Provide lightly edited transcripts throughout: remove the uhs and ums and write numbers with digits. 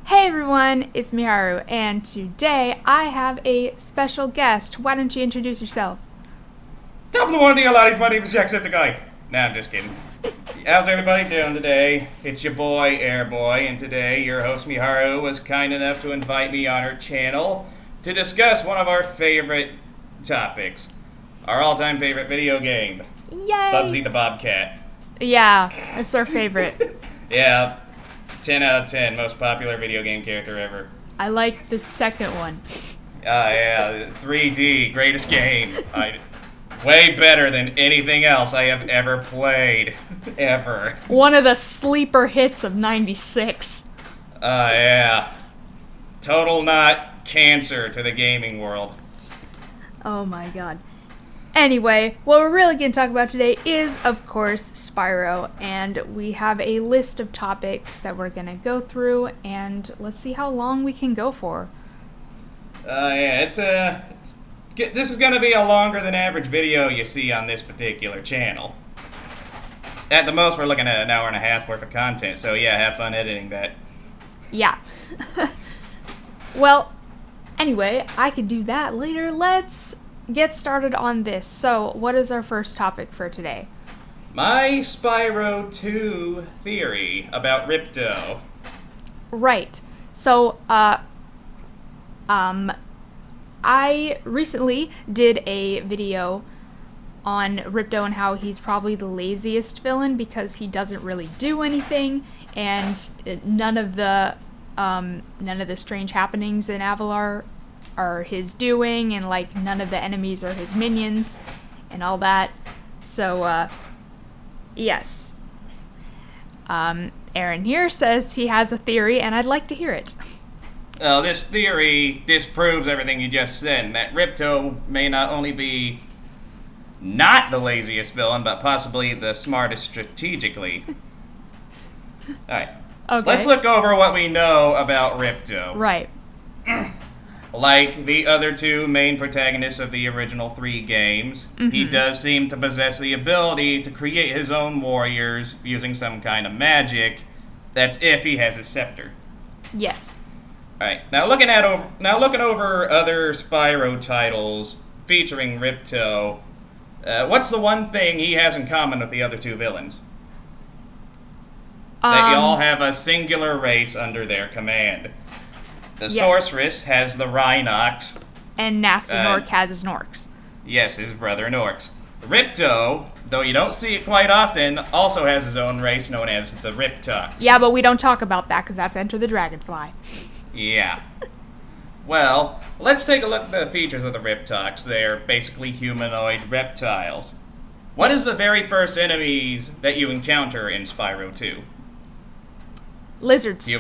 Hey everyone, it's Miharu, and today I have a special guest. Why don't you introduce yourself? Top of the morning, laddies. My name is Jacksepticeye. Nah, I'm just kidding. How's everybody doing today? It's your boy, AirBoy, and today your host Miharu was kind enough to invite me on her channel to discuss one of our favorite topics. Our all-time favorite video game. Yay! Bubsy the Bobcat. Yeah, it's our favorite. Yeah, 10 out of 10. Most popular video game character ever. I like the second one. Yeah, 3D, greatest game. Way better than anything else I have ever played. Ever. One of the sleeper hits of 96. Yeah. Total not cancer to the gaming world. Oh my god. Anyway, what we're really going to talk about today is, of course, Spyro, and we have a list of topics that we're going to go through, and let's see how long we can go for. Yeah, this is going to be a longer than average video you see on this particular channel. At the most, we're looking at an hour and a half worth of content, so yeah, have fun editing that. Yeah. Well, anyway, I could do that later. Let's get started on this. So, what is our first topic for today? My Spyro 2 theory about Ripto. Right. So, I recently did a video on Ripto and how he's probably the laziest villain because he doesn't really do anything, and none of the strange happenings in Avalar are his doing, and like none of the enemies are his minions and all that. So yes. Aaron here says he has a theory, and I'd like to hear it. This theory disproves everything you just said, that Ripto may not only be not the laziest villain, but possibly the smartest strategically. Alright. Okay. Let's look over what we know about Ripto. Right. Like the other two main protagonists of the original 3 games, he does seem to possess the ability to create his own warriors using some kind of magic. That's if he has his scepter. Yes. Alright, now looking over other Spyro titles featuring Ripto, what's the one thing he has in common with the other 2 villains? They all have a singular race under their command. The Sorceress has the Rhinox. And Nasty Nork has his Norks. Yes, his brother Norks. Ripto, though you don't see it quite often, also has his own race known as the Riptox. Yeah, but we don't talk about that because that's Enter the Dragonfly. Yeah. Well, let's take a look at the features of the Riptox. They're basically humanoid reptiles. What is the very first enemies that you encounter in Spyro 2? Lizards.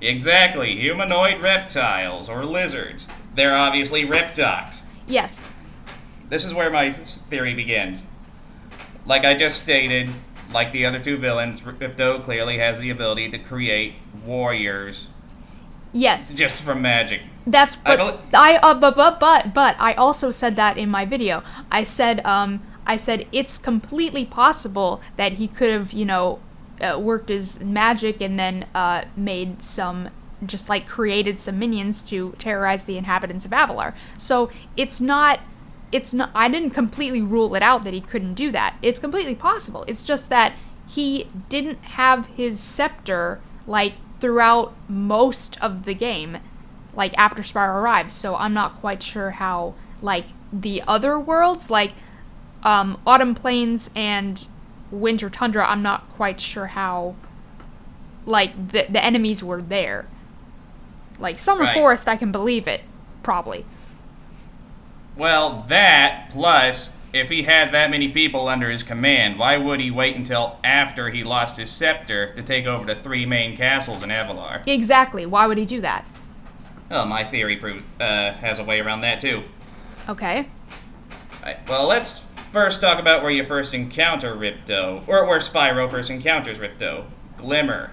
Exactly, humanoid reptiles, or lizards. They're obviously Riptox. Yes. This is where my theory begins. Like I just stated, like the other 2 villains, Ripto clearly has the ability to create warriors. Yes. Just from magic. That's but I also said that in my video. I said it's completely possible that he could have, worked his magic and then made some, just like created some minions to terrorize the inhabitants of Avalar. So it's not, I didn't completely rule it out that he couldn't do that. It's completely possible. It's just that he didn't have his scepter, like, throughout most of the game, like, after Spyro arrives. So I'm not quite sure how, like, the other worlds, like, Autumn Plains and Winter Tundra, I'm not quite sure how, like, the enemies were there. Like, Summer Forest, I can believe it, probably. Well, that, plus, if he had that many people under his command, why would he wait until after he lost his scepter to take over the 3 main castles in Avalar? Exactly, why would he do that? Well, my theory has a way around that, too. Okay. Right, well, let's first talk about where you first encounter Ripto, or where Spyro first encounters Ripto. Glimmer.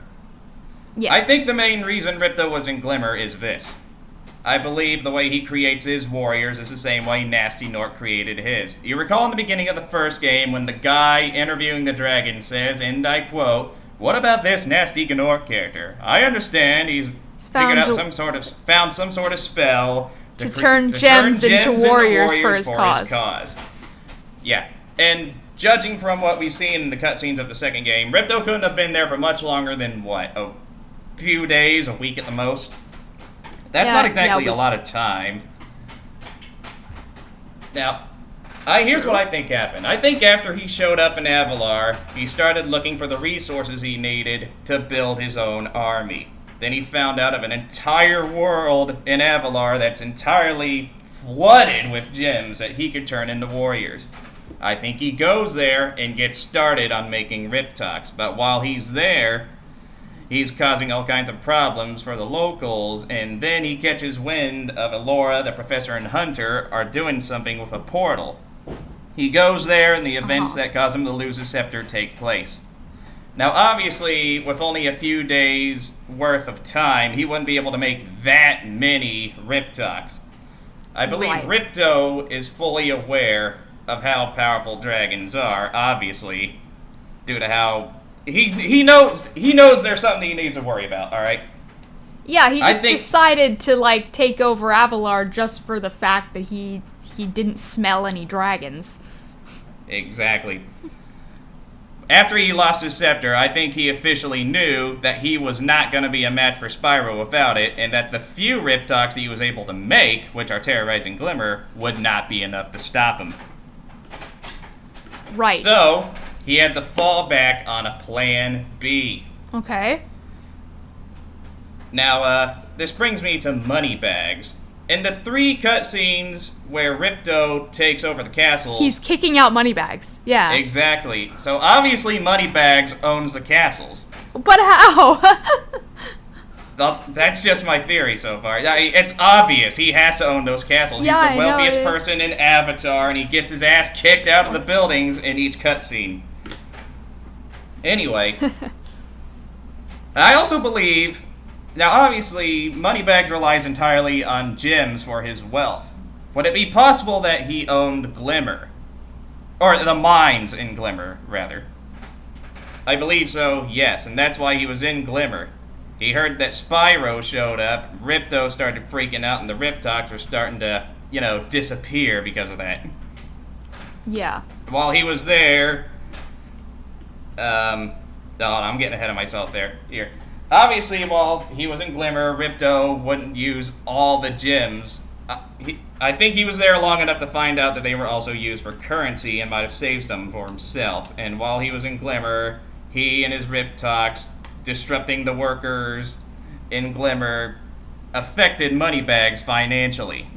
Yes. I think the main reason Ripto was in Glimmer is this. I believe the way he creates his warriors is the same way Nasty Nork created his. You recall in the beginning of the first game when the guy interviewing the dragon says, and I quote, "What about this Nasty Nork character? I understand he's figured out found some sort of spell to turn gems into warriors for his cause. Yeah, and judging from what we've seen in the cutscenes of the second game, Ripto couldn't have been there for much longer than, a few days, a week at the most? That's not exactly a lot of time. Now, here's what I think happened. I think after he showed up in Avalar, he started looking for the resources he needed to build his own army. Then he found out of an entire world in Avalar that's entirely flooded with gems that he could turn into warriors. I think he goes there and gets started on making Riptocs, but while he's there, he's causing all kinds of problems for the locals, and then he catches wind of Elora, the Professor, and Hunter are doing something with a portal. He goes there, and the events that cause him to lose his scepter take place. Now, obviously, with only a few days' worth of time, he wouldn't be able to make that many Riptocs. I believe Ripto is fully aware of how powerful dragons are, obviously, due to how he knows there's something he needs to worry about, alright? Yeah, he just decided to, take over Avalar just for the fact that he didn't smell any dragons. Exactly. After he lost his scepter, I think he officially knew that he was not going to be a match for Spyro without it, and that the few Riptocs he was able to make, which are terrorizing Glimmer, would not be enough to stop him. Right. So, he had to fall back on a plan B. Okay. Now, this brings me to Moneybags. In the 3 cutscenes where Ripto takes over the castle... He's kicking out Moneybags, yeah. Exactly. So, obviously, Moneybags owns the castles. But how? That's just my theory so far. It's obvious. He has to own those castles. Yeah, He's the wealthiest person in Avatar, and he gets his ass kicked out of the buildings in each cutscene. Anyway, I also believe... Now, obviously, Moneybags relies entirely on gems for his wealth. Would it be possible that he owned Glimmer? Or the mines in Glimmer, rather. I believe so, yes, and that's why he was in Glimmer. He heard that Spyro showed up, Ripto started freaking out, and the Riptocs were starting to, disappear because of that. Yeah. While he was there... I'm getting ahead of myself there. Here. Obviously, while he was in Glimmer, Ripto wouldn't use all the gems. I think he was there long enough to find out that they were also used for currency and might have saved some for himself. And while he was in Glimmer, he and his Riptocs, disrupting the workers in Glimmer, affected Moneybags financially.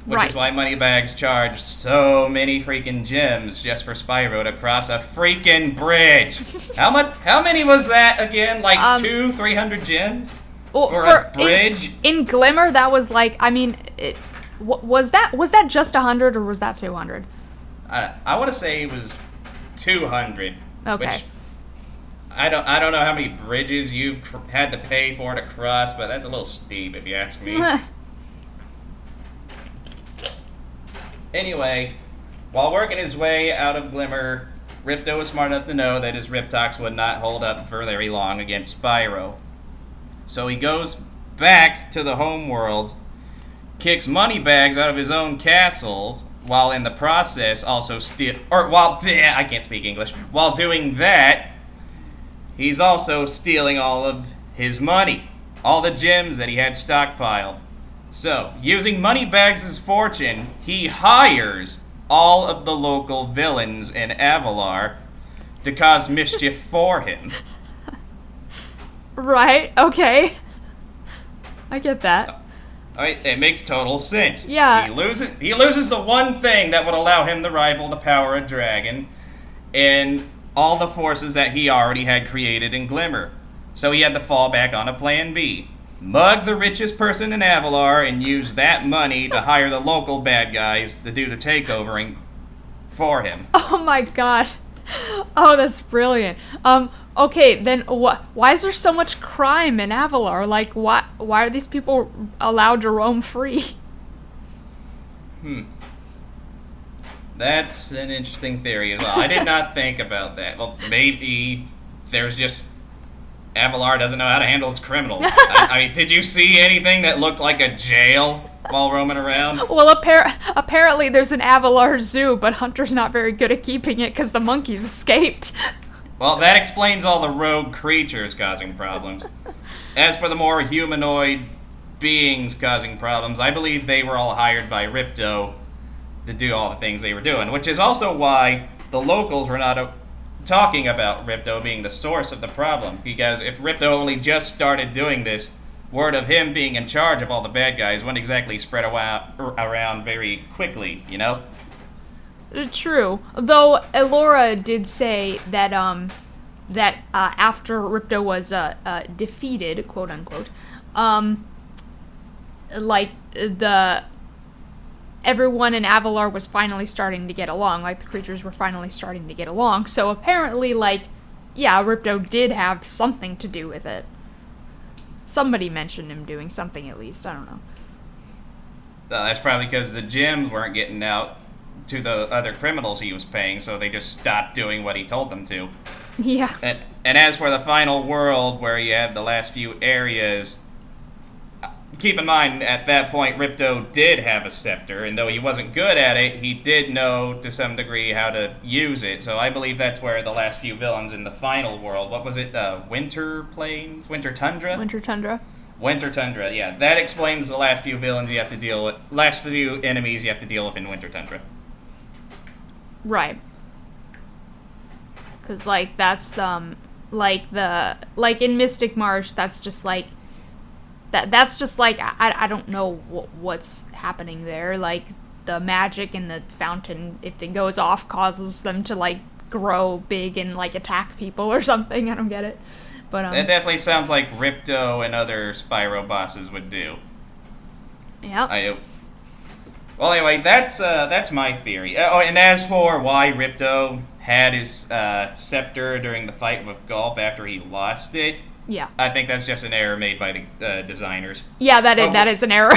Which is why Moneybags charged so many freaking gems just for Spyro to cross a freaking bridge. How many was that again? 300 gems? For a bridge? In Glimmer, that was was that just 100 or was that 200? I want to say it was 200. Okay. Which I don't know how many bridges you've had to pay for to cross, but that's a little steep if you ask me. Anyway, while working his way out of Glimmer, Ripto was smart enough to know that his Riptocs would not hold up for very long against Spyro. So he goes back to the homeworld, kicks Moneybags out of his own castle, while in the process also I can't speak English. While doing that, he's also stealing all of his money, all the gems that he had stockpiled. So, using Moneybags' fortune, he hires all of the local villains in Avalar to cause mischief for him. Right, okay. I get that. It makes total sense. Yeah. He loses the one thing that would allow him to rival the power of Dragon and all the forces that he already had created in Glimmer. So he had to fall back on a plan B. Mug the richest person in Avalar and use that money to hire the local bad guys to do the takeovering for him. Oh my god. Oh, that's brilliant. Okay, then why is there so much crime in Avalar? Why are these people allowed to roam free? That's an interesting theory as well. I did not think about that. Well, maybe there's just Avalar doesn't know how to handle its criminals. I mean, did you see anything that looked like a jail while roaming around? Well, apparently there's an Avalar zoo, but Hunter's not very good at keeping it because the monkeys escaped. Well, that explains all the rogue creatures causing problems. As for the more humanoid beings causing problems, I believe they were all hired by Ripto to do all the things they were doing, which is also why the locals were not talking about Ripto being the source of the problem, because if Ripto only just started doing this, word of him being in charge of all the bad guys wouldn't exactly spread around very quickly, you know? True. Though Elora did say that after Ripto was defeated, quote unquote, everyone in Avalar was finally starting to get along, like the creatures were finally starting to get along. So apparently, Ripto did have something to do with it. Somebody mentioned him doing something at least, I don't know. That's probably because the gems weren't getting out to the other criminals he was paying, so they just stopped doing what he told them to. Yeah. And as for the final world, where you have the last few areas, keep in mind, at that point, Ripto did have a scepter, and though he wasn't good at it, he did know, to some degree, how to use it. So I believe that's where the last few villains in the final world, what was it, Winter Plains? Winter Tundra? Winter Tundra. Winter Tundra, yeah. That explains the last few villains you have to deal with, last few enemies you have to deal with in Winter Tundra. Right. Because, that's, in Mystic Marsh, that's just, That's just I don't know what's happening there. Like, the magic in the fountain, if it goes off, causes them to grow big and attack people or something. I don't get it. But that definitely sounds like Ripto and other Spyro bosses would do. Yeah. Well, anyway, that's my theory. Oh, and as for why Ripto had his scepter during the fight with Gulp after he lost it, yeah, I think that's just an error made by the designers. Yeah, that is an error.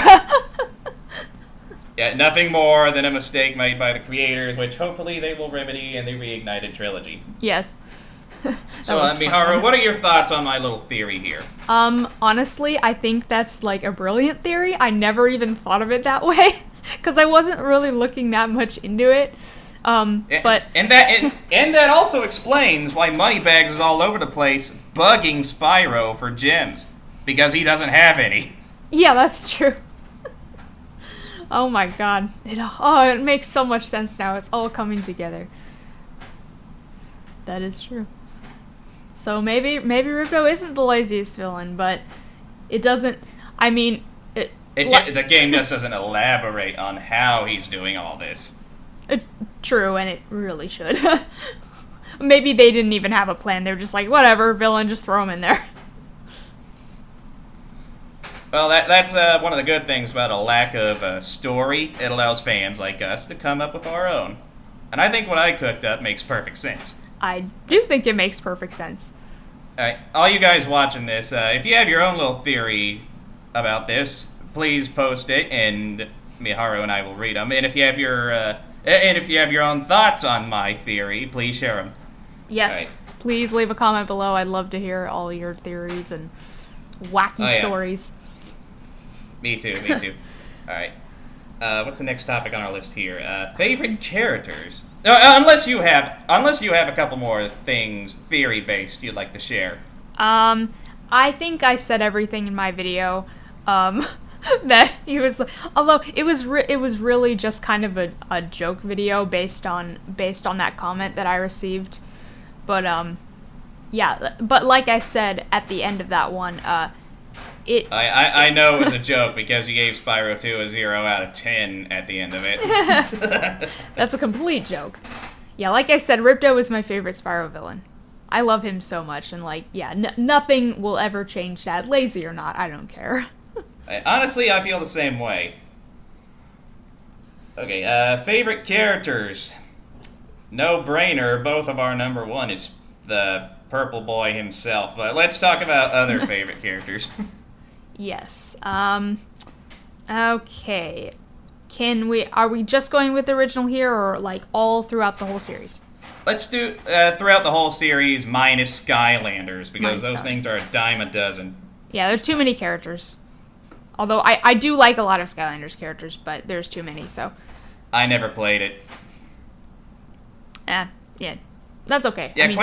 Yeah, nothing more than a mistake made by the creators, which hopefully they will remedy in the Reignited trilogy. Yes. So, Miharu, what are your thoughts on my little theory here? Honestly, I think that's a brilliant theory. I never even thought of it that way, because I wasn't really looking that much into it. But that also explains why Moneybags is all over the place bugging Spyro for gems, because he doesn't have any. Yeah, that's true. Oh my god. It makes so much sense now. It's all coming together. That is true. So maybe Ripto isn't the laziest villain, but it doesn't. I mean, the game just doesn't elaborate on how he's doing all this. True, and it really should. Maybe they didn't even have a plan. They're just whatever, villain, just throw him in there. Well, that's one of the good things about a lack of story. It allows fans like us to come up with our own. And I think what I cooked up makes perfect sense. I do think it makes perfect sense. Alright, all you guys watching this, if you have your own little theory about this, please post it, and Miharu and I will read them. And if you have your own thoughts on my theory, please share them. Yes. Right. Please leave a comment below. I'd love to hear all your theories and wacky stories. Me too. Alright. What's the next topic on our list here? Favorite characters. Unless you have a couple more things theory-based you'd like to share. I think I said everything in my video. That he was, although it was really just kind of a joke video based on that comment that I received, but yeah, but like I said at the end of that one, I know it was a joke because you gave Spyro 2 a 0 out of 10 at the end of it. That's a complete joke. Yeah, like I said, Ripto is my favorite Spyro villain. I love him so much, and nothing will ever change that. Lazy or not, I don't care. Honestly, I feel the same way. Okay, favorite characters. No brainer, both of our number one is the Purple Boy himself, but let's talk about other favorite characters. Yes. Okay. Are we just going with the original here, or all throughout the whole series? let's do throughout the whole series minus Skylanders, because Minus those things are a dime a dozen. Yeah, there's too many characters. Although I do like a lot of Skylanders characters, but there's too many, so. I never played it. Yeah. That's okay. Yeah, I mean,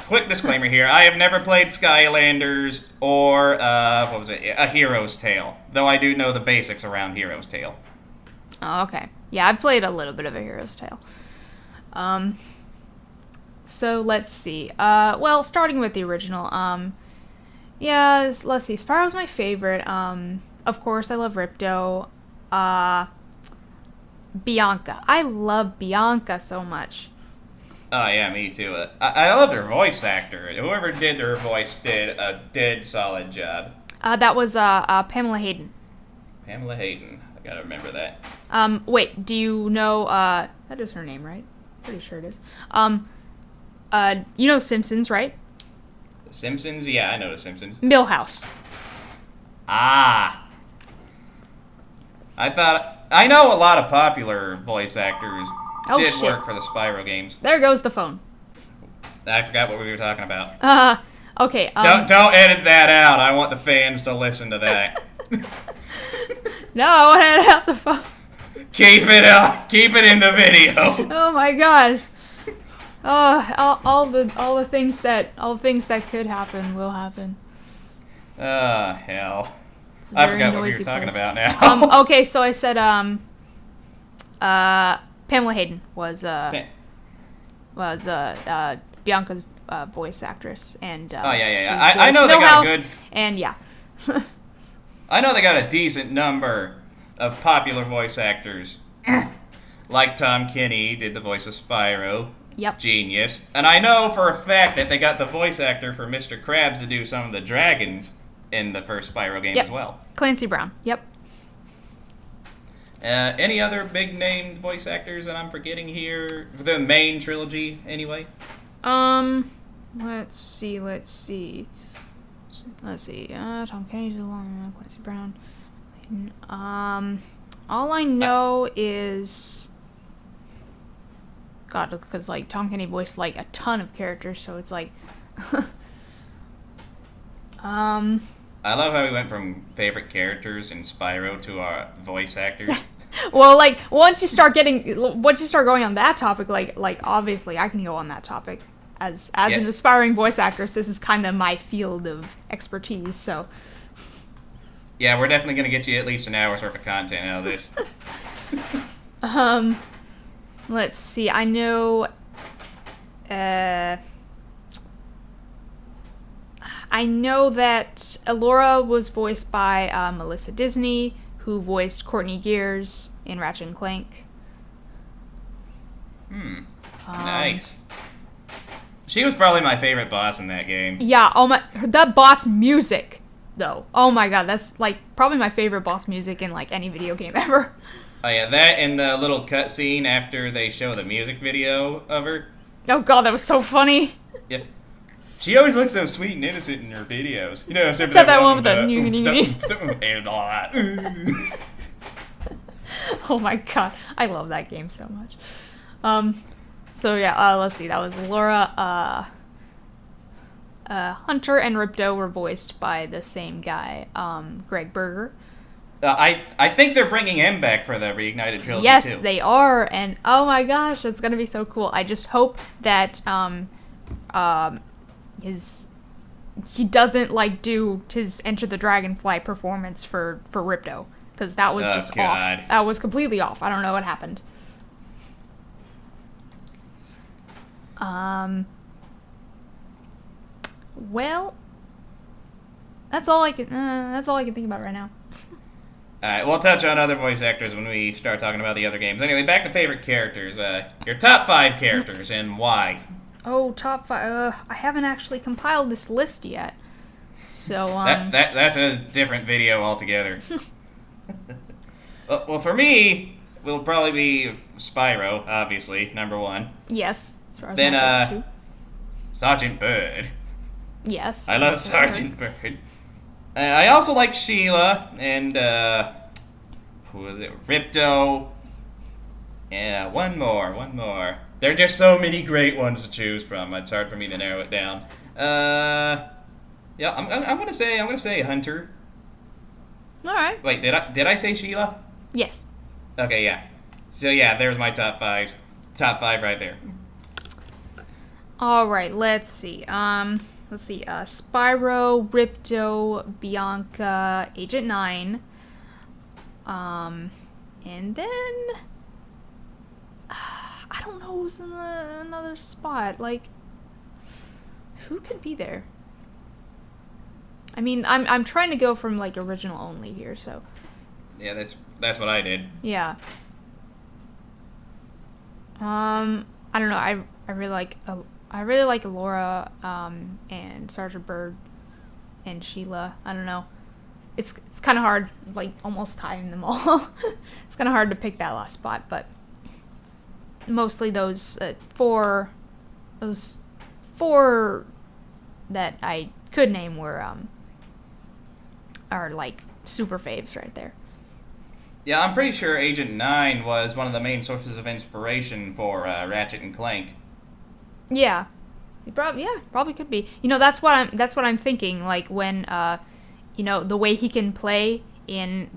quick disclaimer here. I have never played Skylanders or, what was it? A Hero's Tale. Though I do know the basics around Hero's Tale. Oh, okay. Yeah, I've played a little bit of A Hero's Tale. So let's see. Well, starting with the original, yeah, let's see. Spyro's my favorite. Of course, I love Ripto. Bianca. I love Bianca so much. Oh, yeah, me too. I love her voice actor. Whoever did her voice did a dead solid job. That was Pamela Hayden. Pamela Hayden. I gotta remember that. Wait, do you know, that is her name, right? Pretty sure it is. You know Simpsons, right? The Simpsons? Yeah, I know The Simpsons. Millhouse. Ah. I know a lot of popular voice actors did work for the Spyro games. There goes the phone. I forgot what we were talking about. Okay. Don't edit that out. I want the fans to listen to that. No, I want to edit out the phone. Keep it up. Keep it in the video. Oh my god. Oh, all the things that could happen will happen. Hell. I forgot what we were talking about now. Okay, so I said Pamela Hayden was Bianca's voice actress, and yeah. I know they got a good. And yeah. I know they got a decent number of popular voice actors, like Tom Kenny did the voice of Spyro. Yep. Genius. And I know for a fact that they got the voice actor for Mr. Krabs to do some of the dragons in the first Spyro game as well. Clancy Brown. Yep. Any other big name voice actors that I'm forgetting here? For the main trilogy, anyway? Let's see. Tom Kenny, Clancy Brown. All I know is... God, because, like, Tom Kenny voiced, like, a ton of characters, so it's like... I love how we went from favorite characters in Spyro to our voice actors. Well, like, once you start going on that topic, like obviously I can go on that topic. As an aspiring voice actress, this is kind of my field of expertise, so... Yeah, we're definitely going to get you at least an hour's worth of content out of this. Let's see, I know... I know that Elora was voiced by Melissa Disney, who voiced Courtney Gears in Ratchet and Clank. Nice. She was probably my favorite boss in that game. Yeah, that boss music, though. Oh my god, that's, like, probably my favorite boss music in, like, any video game ever. Oh yeah, that and the little cutscene after they show the music video of her. Oh god, that was so funny. Yep. She always looks so sweet and innocent in her videos. You know, except that one with the... and all that. Oh my god, I love that game so much. So yeah, let's see, that was Laura. Hunter and Ripto were voiced by the same guy, Greg Berger. I think they're bringing him back for the Reignited trilogy, yes, too. they are, and oh my gosh, it's gonna be so cool. I just hope that he doesn't, like, do his Enter the Dragonfly performance for Ripto, because that was just off. That was completely off. I don't know what happened. Well, that's all I can think about right now. Alright, we'll touch on other voice actors when we start talking about the other games. Anyway, back to favorite characters. Your top 5 characters and why. Oh, top 5. I haven't actually compiled this list yet. So, that's a different video altogether. Well, for me, will probably be Spyro, obviously, number 1. Yes. Then, Sergeant Bird. Yes. I love Sergeant Bird. I also like Sheila and, who was it? Ripto. Yeah, one more. There are just so many great ones to choose from. It's hard for me to narrow it down. Yeah, I'm gonna say Hunter. All right. Wait, did I say Sheila? Yes. Okay, yeah. So yeah, there's my top five. Top five right there. All right. Let's see. Spyro, Ripto, Bianca, Agent 9. And then I don't know who's in another spot. Like, who could be there? I mean, I'm trying to go from like original only here, so. Yeah, that's what I did. Yeah. I don't know. I really like Laura, and Sergeant Bird, and Sheila. I don't know. It's kind of hard, like almost tying them all. It's kind of hard to pick that last spot, but mostly those four that I could name are like super faves right there. Yeah, I'm pretty sure Agent 9 was one of the main sources of inspiration for Ratchet and Clank. Yeah. Probably could be. You know, that's what I'm thinking, like when you know, the way he can play in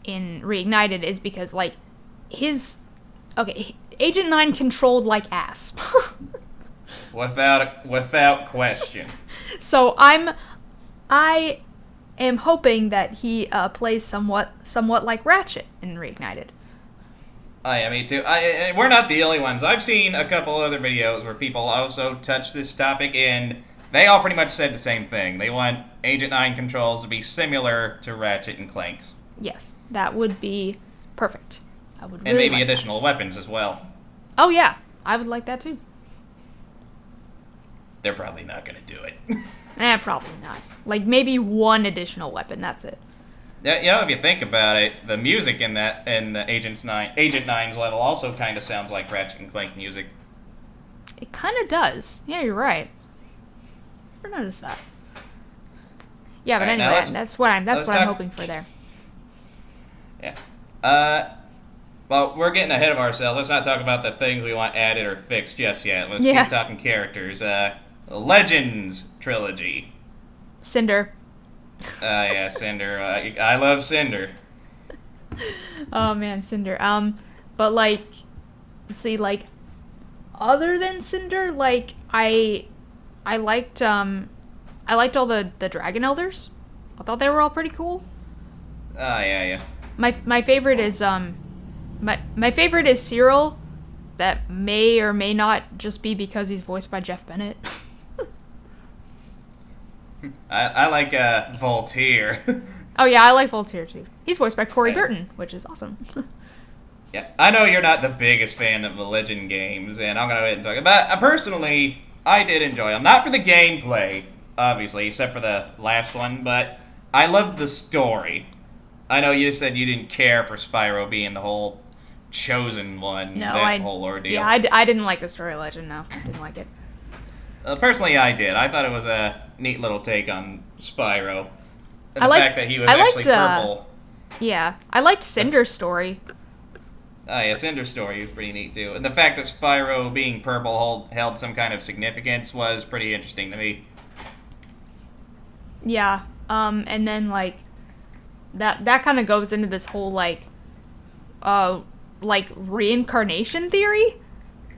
Reignited is because like Agent 9 controlled like ass. Without question. So I am hoping that he plays somewhat like Ratchet in Reignited. Oh yeah, me too. We're not the only ones. I've seen a couple other videos where people also touch this topic, and they all pretty much said the same thing. They want Agent 9 controls to be similar to Ratchet and Clank's. Yes, that would be perfect. I would really and maybe like additional weapons as well. Oh yeah, I would like that too. They're probably not going to do it. Probably not. Like maybe one additional weapon. That's it. Yeah, you know, if you think about it, the music in the Agent 9's level also kind of sounds like Ratchet and Clank music. It kind of does. Yeah, you're right. Never noticed that. Yeah, but All right, anyway, now that's what I'm hoping for there. Yeah. Well, we're getting ahead of ourselves. Let's not talk about the things we want added or fixed just yet. Let's keep talking characters. Legends trilogy. Cinder. Yeah, Cinder. I love Cinder. Oh man, Cinder. But like, let's see, like, other than Cinder, like I liked all the Dragon Elders. I thought they were all pretty cool. Yeah. My favorite is my favorite is Cyril. That may or may not just be because he's voiced by Jeff Bennett. I like Voltaire. Oh yeah, I like Voltaire too. He's voiced by Corey Burton, which is awesome. Yeah, I know you're not the biggest fan of the Legend games, and I'm gonna go ahead and talk about. Personally, I did enjoy them. Not for the gameplay, obviously, except for the last one, but I loved the story. I know you said you didn't care for Spyro being the whole chosen one, whole ordeal. Yeah, I didn't like the story of Legend, no. I didn't like it. Personally, I did. I thought it was a neat little take on Spyro. And the fact that he was actually purple. Yeah, I liked Cinder's story. Oh yeah, Cinder's story was pretty neat too. And the fact that Spyro being purple held some kind of significance was pretty interesting to me. Yeah, and then like that kind of goes into this whole like reincarnation theory.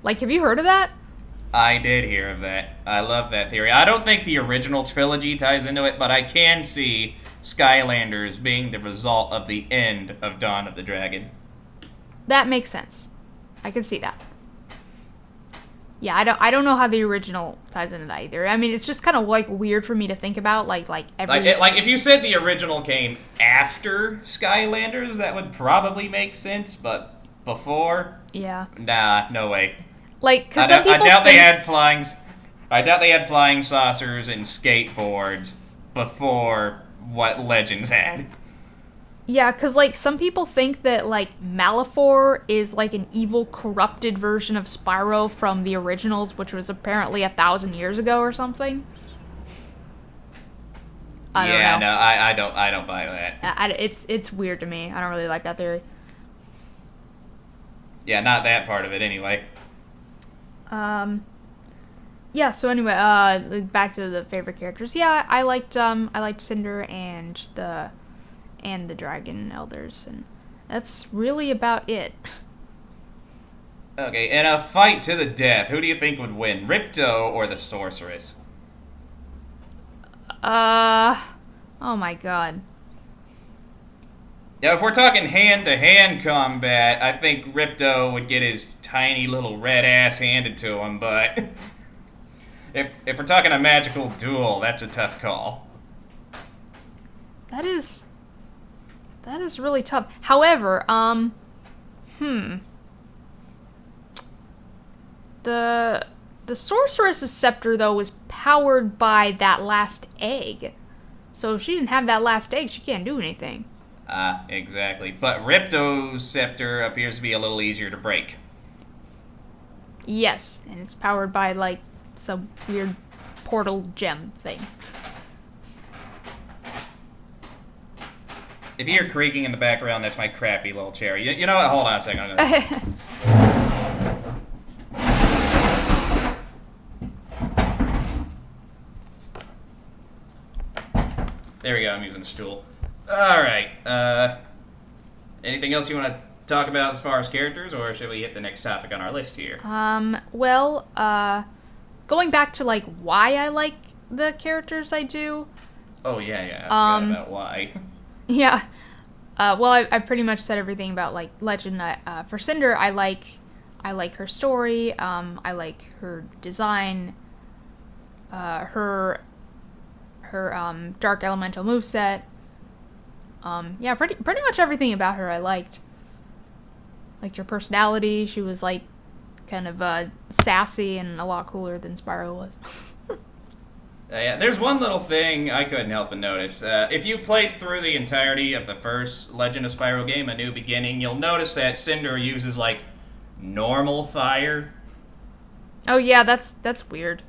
Like, have you heard of that? I did hear of that. I love that theory. I don't think the original trilogy ties into it, but I can see Skylanders being the result of the end of Dawn of the Dragon. That makes sense. I can see that. Yeah, I don't know how the original ties into that either. I mean, it's just kind of like weird for me to think about, like every... Like if you said the original came after Skylanders, that would probably make sense, but before? Yeah. Nah, no way. Like, because some people I doubt they had flying saucers and skateboards before what Legends had. Yeah, because, like, some people think that, like, Malefor is, like, an evil, corrupted version of Spyro from the originals, which was apparently 1,000 years ago or something. I don't know. No, I don't buy that. It's weird to me. I don't really like that theory. Yeah, not that part of it, anyway. Yeah, so anyway, back to the favorite characters. Yeah, I liked Cinder and the Dragon Elders, and that's really about it. Okay, in a fight to the death, who do you think would win, Ripto or the Sorceress? Oh my god. Now, if we're talking hand-to-hand combat, I think Ripto would get his tiny little red ass handed to him, but if we're talking a magical duel, that's a tough call. That is really tough. However, the Sorceress's scepter, though, was powered by that last egg. So if she didn't have that last egg, she can't do anything. Exactly. But Ripto's scepter appears to be a little easier to break. Yes, and it's powered by, like, some weird portal gem thing. If you hear creaking in the background, that's my crappy little chair. You know what? Hold on a second. I'm gonna... There we go, I'm using a stool. Alright, anything else you want to talk about as far as characters, or should we hit the next topic on our list here? Well, going back to, like, why I like the characters I do. Oh, yeah, I forgot about why. Yeah. Well, I pretty much said everything about, like, Legend. For Cinder, I like her story, I like her design, her dark elemental moveset. Yeah, pretty much everything about her I liked. Liked her personality. She was, like, kind of sassy and a lot cooler than Spyro was. Yeah, there's one little thing I couldn't help but notice. If you played through the entirety of the first Legend of Spyro game, A New Beginning, you'll notice that Cinder uses, like, normal fire. Oh yeah, that's weird.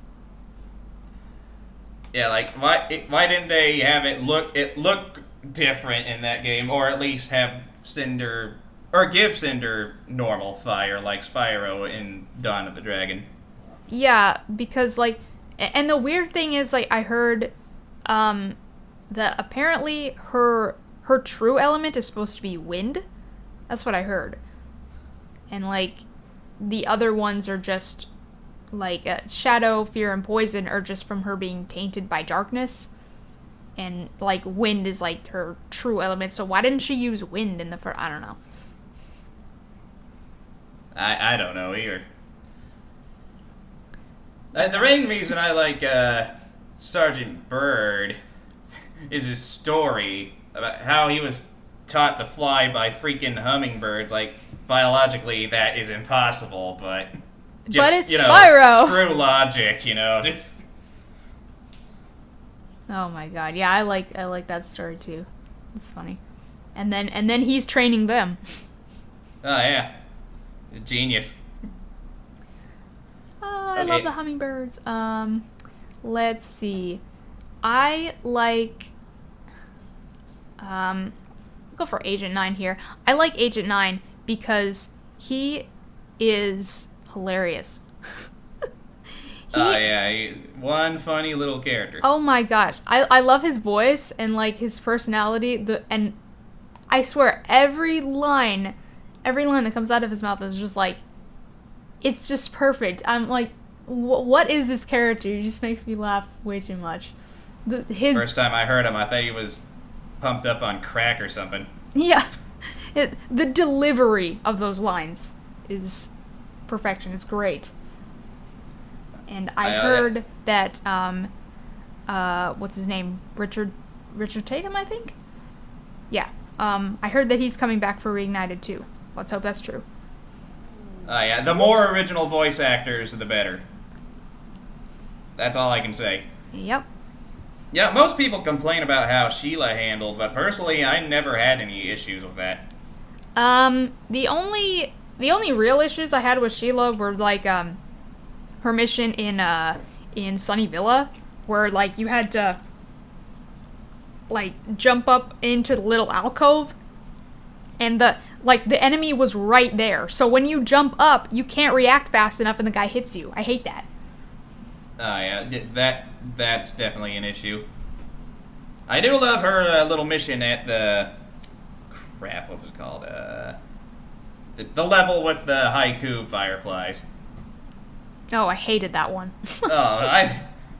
Yeah, like, why didn't they have it look different in that game, or at least have Cinder, or give Cinder normal fire like Spyro in Dawn of the Dragon? Yeah, because, like, and the weird thing is, like, I heard that apparently her true element is supposed to be wind. That's what I heard. And, like, the other ones are just, like, shadow, fear, and poison are just from her being tainted by darkness. And, like, wind is, like, her true element. So why didn't she use wind in the first... I don't know. I don't know either. The main reason I like Sergeant Bird is his story about how he was taught to fly by freaking hummingbirds. Like, biologically, that is impossible, but... Just, but it's Spyro! Screw logic, you know. Oh my god, yeah, I like that story too. It's funny. And then he's training them. Oh yeah, genius. I love the hummingbirds. Let's see. I like. Go for Agent 9 here. I like Agent 9 because he is hilarious. One funny little character. Oh my gosh, I love his voice and, like, his personality. And I swear every line that comes out of his mouth is just like, it's just perfect. I'm like, what is this character? He just makes me laugh way too much. First time I heard him, I thought he was pumped up on crack or something. Yeah, the delivery of those lines is perfection. It's great. And I heard that, what's his name? Richard Tatum, I think? Yeah. I heard that he's coming back for Reignited too. Let's hope that's true. Yeah, the more original voice actors, the better. That's all I can say. Yep. Yeah, most people complain about how Sheila handled, but personally, I never had any issues with that. The only real issues I had with Sheila were, like, her mission in Sunny Villa, where, like, you had to, like, jump up into the little alcove, and Like, the enemy was right there. So when you jump up, you can't react fast enough and the guy hits you. I hate that. Oh, yeah, that's definitely an issue. I do love her little mission at the... Crap, what was it called? The level with the haiku fireflies. Oh, I hated that one. Oh,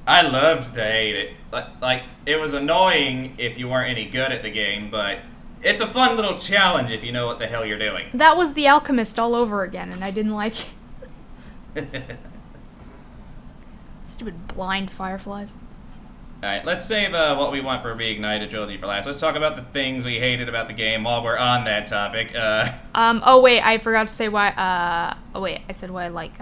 I loved to hate it. Like, it was annoying if you weren't any good at the game, but it's a fun little challenge if you know what the hell you're doing. That was The Alchemist all over again, and I didn't like it. Stupid blind fireflies. Alright, let's save what we want for Reignited Trilogy for last. Let's talk about the things we hated about the game while we're on that topic. Oh wait, I forgot to say why, oh wait, I said why I like,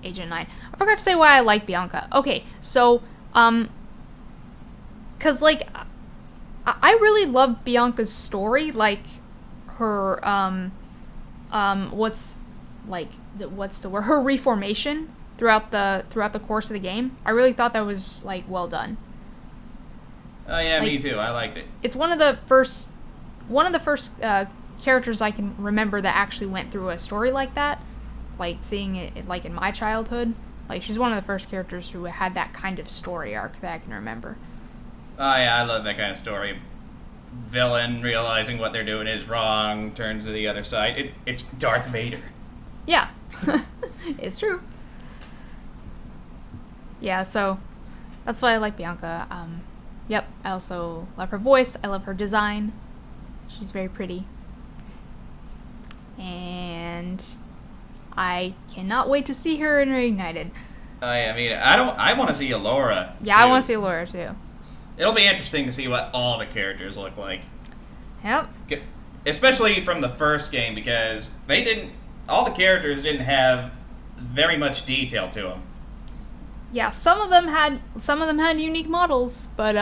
Agent 9. I forgot to say why I like Bianca. Okay, so, cause, like, I really love Bianca's story, like, her, what's the word? Her reformation throughout the course of the game. I really thought that was, like, well done. Oh yeah, like, me too. I liked it. It's one of the first characters I can remember that actually went through a story like that. Like, seeing it, like, in my childhood. Like, she's one of the first characters who had that kind of story arc that I can remember. Oh yeah, I love that kind of story. Villain realizing what they're doing is wrong, turns to the other side. It's Darth Vader. Yeah. It's true. Yeah, so that's why I like Bianca. Yep, I also love her voice. I love her design. She's very pretty. And I cannot wait to see her in Reignited. I mean, I want to see Alora. Yeah, too. I want to see Alora too. It'll be interesting to see what all the characters look like. Yep. Especially from the first game, because all the characters didn't have very much detail to them. Yeah, some of them had unique models, but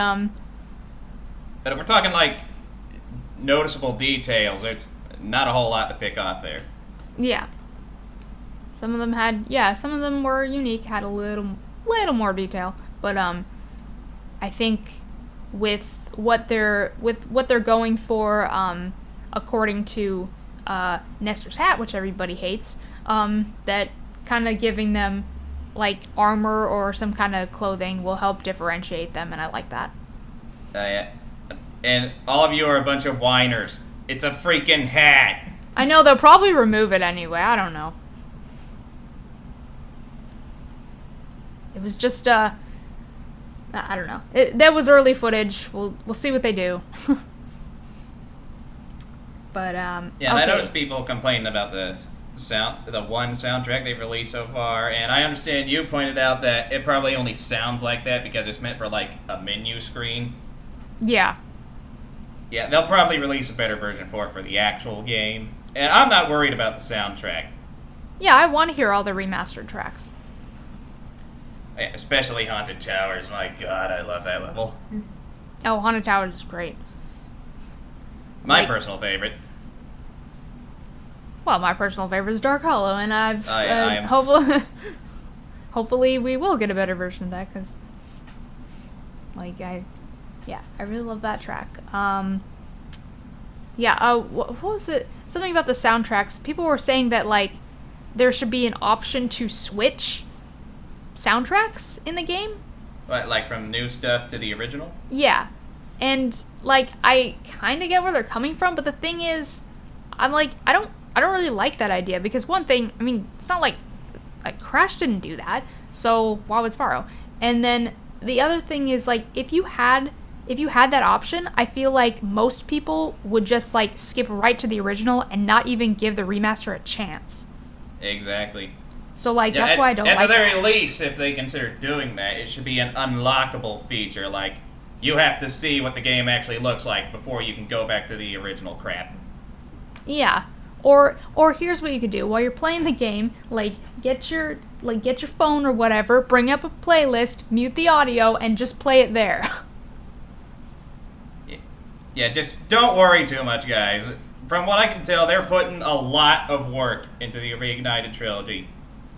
But if we're talking like noticeable details, there's not a whole lot to pick off there. Yeah. Some of them were unique, had a little more detail, but I think with what they're going for, according to Nestor's hat, which everybody hates, that kind of giving them like armor or some kind of clothing will help differentiate them, and I like that. Yeah. And all of you are a bunch of whiners. It's a freaking hat. I know, they'll probably remove it anyway. I don't know. It was just I don't know. That was early footage. We'll see what they do. But yeah, okay. and I noticed people complaining about the one soundtrack they've released so far, and I understand you pointed out that it probably only sounds like that because it's meant for like a menu screen. Yeah. Yeah, they'll probably release a better version for it for the actual game, and I'm not worried about the soundtrack. Yeah, I want to hear all the remastered tracks. Yeah, especially Haunted Towers. My God, I love that level. Oh, Haunted Towers is great. My personal favorite. Well, my personal favorite is Dark Hollow, and hopefully we will get a better version of that, because, like, I really love that track. What was it? Something about the soundtracks. People were saying that, like, there should be an option to switch soundtracks in the game. What, like from new stuff to the original? Yeah. And, like, I kind of get where they're coming from, but the thing is, I'm like, I don't really like that idea, because one thing, I mean, it's not like Crash didn't do that, so why would Spyro? And then the other thing is, like, if you had that option, I feel like most people would just, like, skip right to the original and not even give the remaster a chance. Exactly. So, like, that's why I don't like that. At the very least, if they consider doing that, it should be an unlockable feature, like, you have to see what the game actually looks like before you can go back to the original crap. Yeah. Or here's what you could do while you're playing the game, like get your phone or whatever, bring up a playlist, mute the audio, and just play it there. Yeah, just don't worry too much, guys. From what I can tell, they're putting a lot of work into the Reignited trilogy.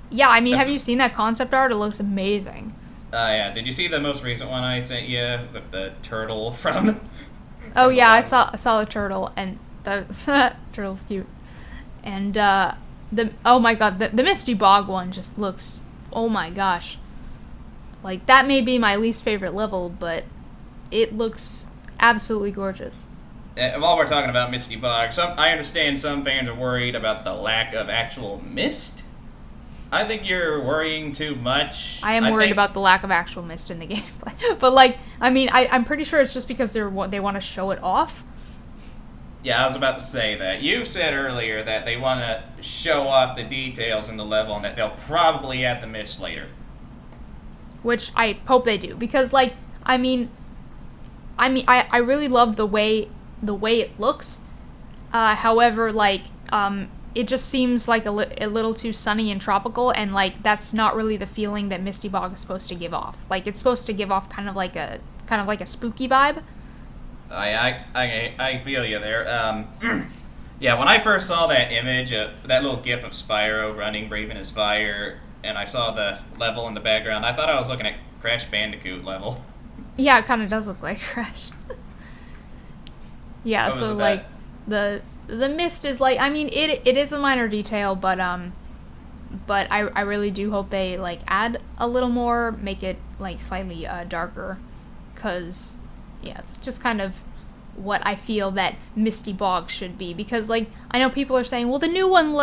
Yeah, I mean, have you seen that concept art? It looks amazing. Yeah. Did you see the most recent one I sent you with the turtle from? Oh yeah, I saw the turtle, and the turtle's cute. And oh my god, the Misty Bog one just looks, oh my gosh. Like, that may be my least favorite level, but it looks absolutely gorgeous. While we're talking about Misty Bog, I understand some fans are worried about the lack of actual mist. I think you're worrying too much. I am worried about the lack of actual mist in the gameplay. But, like, I mean, I'm pretty sure it's just because they want to show it off. Yeah, I was about to say that. You said earlier that they want to show off the details in the level and that they'll probably add the mist later. Which I hope they do. Because, like, I really love the way it looks. However, like, it just seems like a little too sunny and tropical, and like that's not really the feeling that Misty Bog is supposed to give off. Like, it's supposed to give off kind of like a spooky vibe. I feel you there. Yeah, when I first saw that image, that little gif of Spyro running, breathing his fire, and I saw the level in the background, I thought I was looking at Crash Bandicoot level. Yeah, it kind of does look like Crash. Yeah, so like the mist is like, I mean, it is a minor detail, but I really do hope they like add a little more, make it like slightly darker, cause yeah, it's just kind of what I feel that Misty Bog should be, because like I know people are saying, well, the new one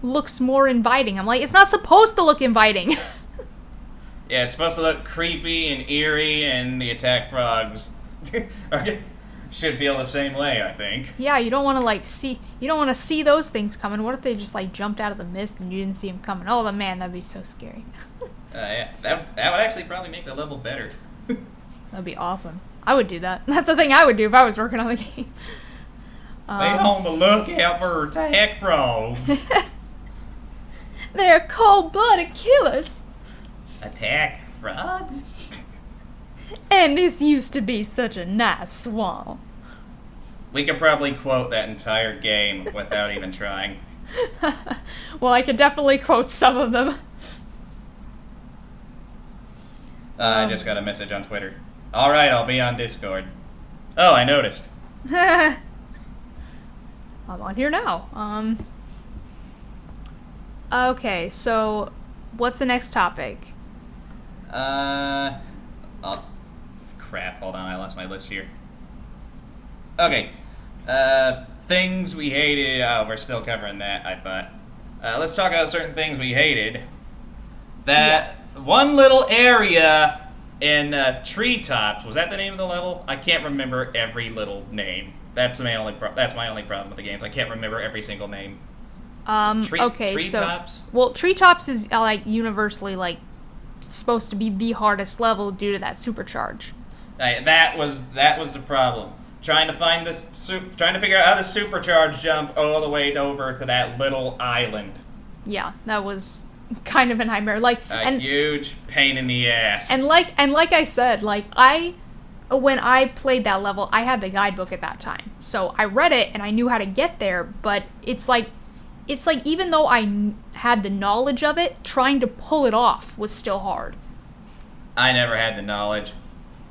looks more inviting. I'm like, it's not supposed to look inviting. Yeah, it's supposed to look creepy and eerie, and the attack frogs should feel the same way, I think. Yeah, you don't want to see those things coming. What if they just like jumped out of the mist and you didn't see them coming? Oh man, that'd be so scary. Yeah, that would actually probably make the level better. That'd be awesome. I would do that. That's the thing I would do if I was working on the game. Be on the lookout for attack frogs. They're cold-blooded killers. Attack frogs? And this used to be such a nice swamp. We could probably quote that entire game without even trying. Well, I could definitely quote some of them. I just got a message on Twitter. Alright, I'll be on Discord. Oh, I noticed. I'm on here now. Okay, so what's the next topic? Oh, crap, hold on, I lost my list here. Okay, things we hated. Oh, we're still covering that, I thought. Let's talk about certain things we hated. That one little area in Treetops, was that the name of the level? I can't remember every little name. That's my only problem with the games. I can't remember every single name. Okay, Treetops? Well, Treetops is like universally like supposed to be the hardest level due to that supercharge. That was the problem. Trying to figure out how to supercharge jump all the way over to that little island. Yeah, that was kind of a nightmare. Like a huge pain in the ass. And like I said, like when I played that level, I had the guidebook at that time, so I read it and I knew how to get there. But it's like even though I had the knowledge of it, trying to pull it off was still hard. I never had the knowledge.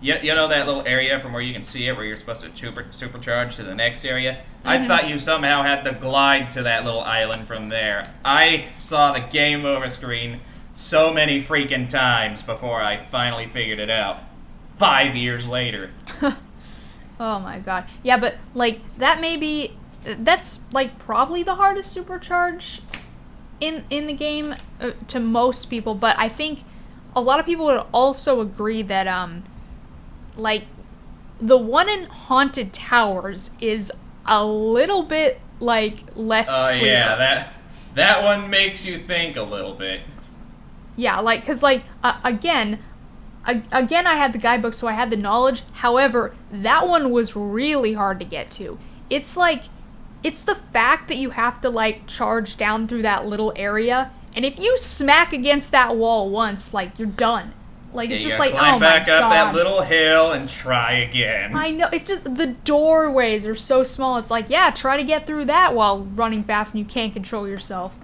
You know that little area from where you can see it, where you're supposed to supercharge to the next area? Mm-hmm. I thought you somehow had to glide to that little island from there. I saw the game over screen so many freaking times before I finally figured it out. 5 years later. Oh my god. Yeah, but like that's like probably the hardest supercharge in the game to most people, but I think a lot of people would also agree that like the one in Haunted Towers is a little bit like less clear. Oh yeah, that one makes you think a little bit. Yeah, like cuz like again I had the guidebook, so I had the knowledge. However, that one was really hard to get to. It's like it's the fact that you have to like charge down through that little area, and if you smack against that wall once, like you're done. Like it's just like, oh my god. Climb back up that little hill and try again. I know, it's just the doorways are so small. It's like, yeah, try to get through that while running fast and you can't control yourself.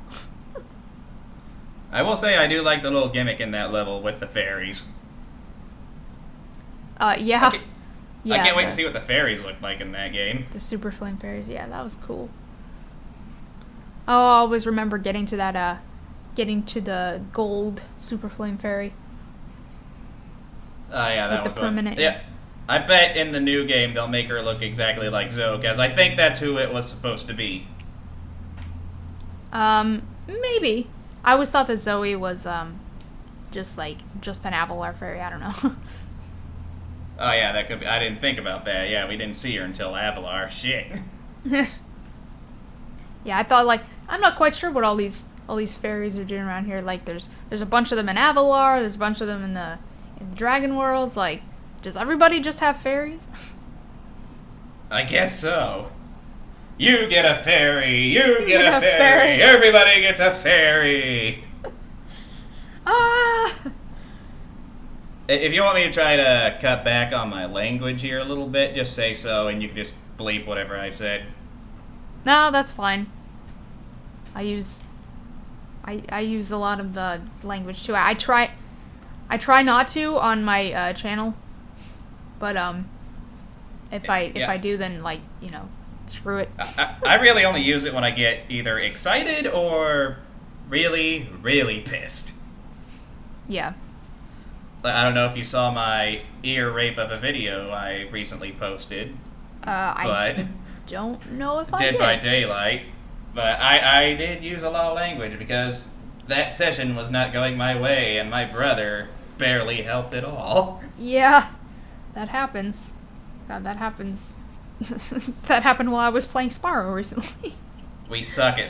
I will say I do like the little gimmick in that level with the fairies. Yeah. I can't wait to see what the fairies look like in that game. The Super Flame Fairies, yeah, that was cool. Oh, I always remember getting to that, getting to the gold Super Flame Fairy. Oh, yeah, that Like the one. permanent. Yeah. I bet in the new game they'll make her look exactly like Zoe, because I think that's who it was supposed to be. Maybe. I always thought that Zoe was, just an Avalar Fairy. I don't know. Oh, yeah, that could be. I didn't think about that. Yeah, we didn't see her until Avalar. Shit. Yeah, I thought, like, I'm not quite sure what all these fairies are doing around here. Like, there's a bunch of them in Avalar, there's a bunch of them in the Dragon Worlds. Like, does everybody just have fairies? I guess so. You get a fairy, you get a fairy, everybody gets a fairy. Ah! If you want me to try to cut back on my language here a little bit, just say so, and you can just bleep whatever I said. No, that's fine. I use a lot of the language too. I try not to on my channel, but if I do, then, like, you know, screw it. I really only use it when I get either excited or really, really pissed. Yeah. I don't know if you saw my ear rape of a video I recently posted, I don't know if I did. Dead by Daylight, but I did use a lot of language because that session was not going my way and my brother barely helped at all. Yeah, that happens. God, that happens. That happened while I was playing Spyro recently. We suck at...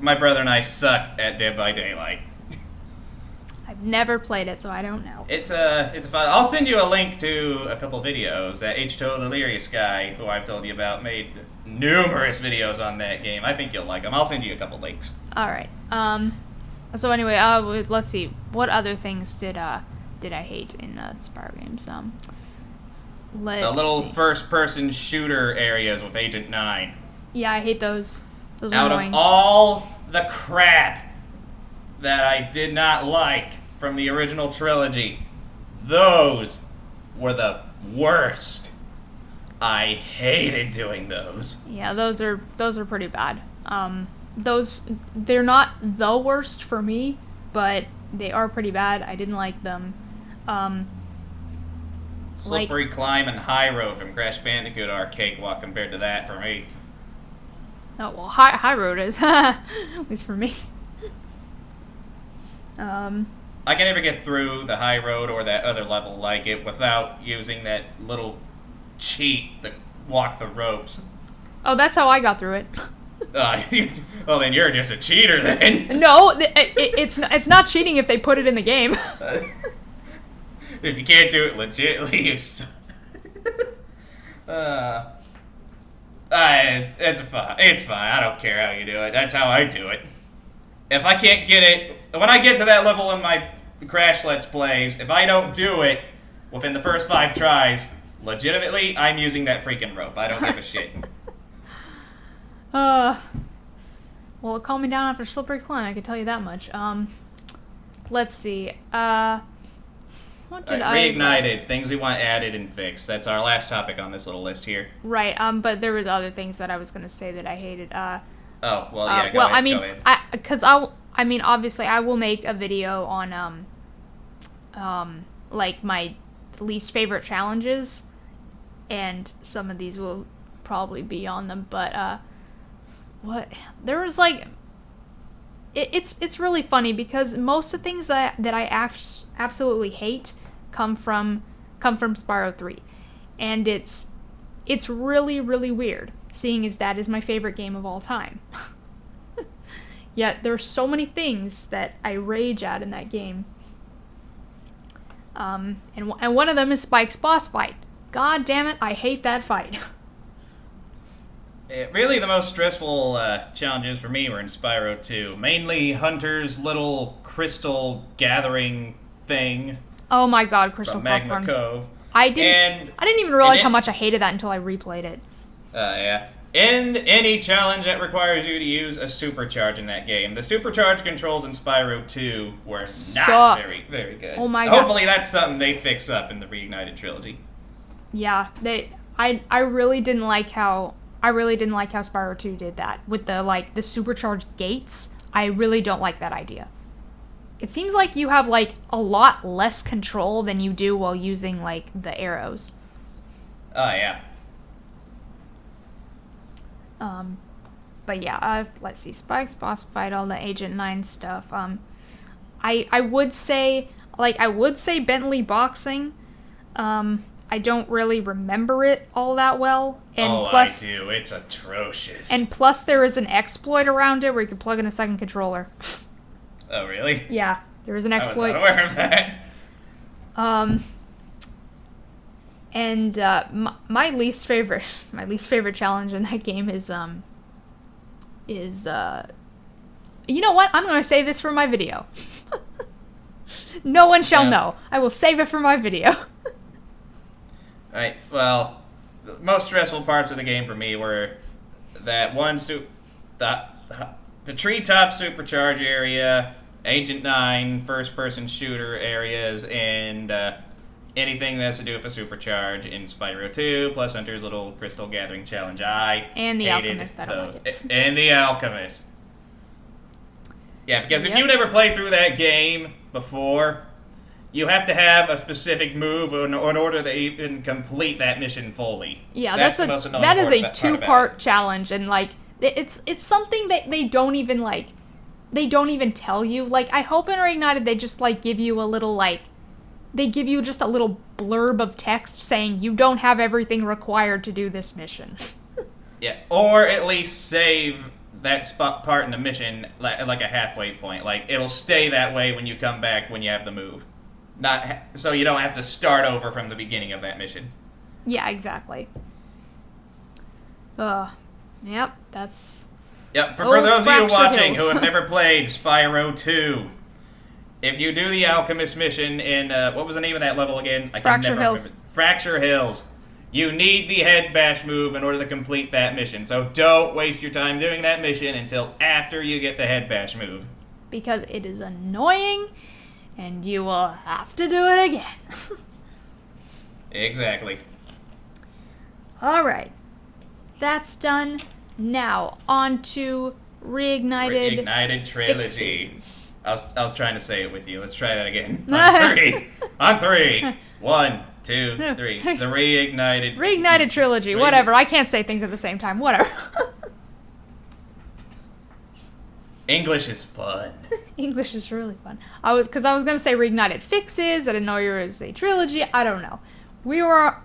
My brother and I suck at Dead by Daylight. I've never played it, so I don't know. It's a fun... I'll send you a link to a couple videos. That H2O Delirious guy, who I've told you about, made numerous videos on that game. I think you'll like them. I'll send you a couple links. Alright. So anyway, let's see. What other things did I hate in Spyro games? The little first-person shooter areas with Agent 9. Yeah, I hate those. Those are Out annoying. of all the crap that I did not like from the original trilogy, those were the worst. I hated doing those. Yeah, those are pretty bad. They're not the worst for me, but they are pretty bad. I didn't like them. Slippery Climb and High Road from Crash Bandicoot are a cakewalk compared to that for me. Oh, well, High Road is, at least for me. I can never get through the High Road or that other level like it without using that little cheat that walk the ropes. Oh, that's how I got through it. Well, then you're just a cheater then. No, it's not cheating if they put it in the game. If you can't do it legitly, it's fine. I don't care how you do it. That's how I do it. If I can't get it, when I get to that level in my Crash Let's Plays, if I don't do it within the first 5 tries, legitimately, I'm using that freaking rope. I don't give a shit. Well, it calmed me down after Slippery Climb, I can tell you that much. Let's see. What did Reignited, things we want added and fixed. That's our last topic on this little list here. Right, but there was other things that I was going to say that I hated. Oh, well, yeah, go ahead, I mean, go ahead. Obviously, I will make a video on, like, my least favorite challenges, and some of these will probably be on them, but, there was, like, it's really funny, because most of the things that I absolutely hate come from Spyro 3, and it's really, really weird, seeing as that is my favorite game of all time. Yet there's so many things that I rage at in that game. And one of them is Spike's boss fight. God damn it, I hate that fight. Really, the most stressful challenges for me were in Spyro 2. Mainly Hunter's little crystal gathering thing. Oh my god, Crystal from Magma Popcorn. Cove. I didn't even realize how much I hated that until I replayed it. Yeah. In any challenge that requires you to use a supercharge in that game. The supercharge controls in Spyro 2 were not very, very good. Oh my god. Hopefully that's something they fix up in the Reignited trilogy. Yeah, I really didn't like how I really didn't like how Spyro 2 did that with the supercharged gates. I really don't like that idea. It seems like you have like a lot less control than you do while using like the arrows. Oh yeah. But yeah, let's see, Spike's boss fight, all the Agent 9 stuff. I would say Bentley boxing. I don't really remember it all that well. And plus, I do. It's atrocious. And plus, there is an exploit around it where you can plug in a second controller. Oh, really? Yeah, there is an exploit. I was unaware of that. And my least favorite challenge in that game is you know what? I'm gonna save this for my video. No one shall know. I will save it for my video. Right. Well, the most stressful parts of the game for me were that the treetop supercharge area, Agent 9 first-person shooter areas, and anything that has to do with a supercharge in Spyro 2, plus Hunter's little crystal gathering challenge. And the Alchemist. I don't like it. And the Alchemist. Yeah, because if you never played through that game before, you have to have a specific move in order to even complete that mission fully. Yeah, that is a two-part challenge, and like it's something that they don't even tell you. Like, I hope in Reignited they just like give you a little they give you just a little blurb of text saying you don't have everything required to do this mission. Yeah, or at least save that part in the mission like a halfway point. Like, it'll stay that way when you come back when you have the move. So you don't have to start over from the beginning of that mission. Yeah, exactly. Yep, that's... Yep, for those of you watching who have never played Spyro 2, if you do the Alchemist mission in, what was the name of that level again? Fracture Hills. Fracture Hills. You need the head bash move in order to complete that mission. So don't waste your time doing that mission until after you get the head bash move. Because it is annoying, and you will have to do it again. Exactly. Alright. That's done. Now, on to Reignited Trilogy. Fixes. I was trying to say it with you. Let's try that again. On three. On three. 1, 2, 3. The Reignited Trilogy. Whatever. I can't say things at the same time. Whatever. English is fun. English is really fun. Because I was gonna say Reignited Fixes. I didn't know you were gonna say trilogy. I don't know. We weren't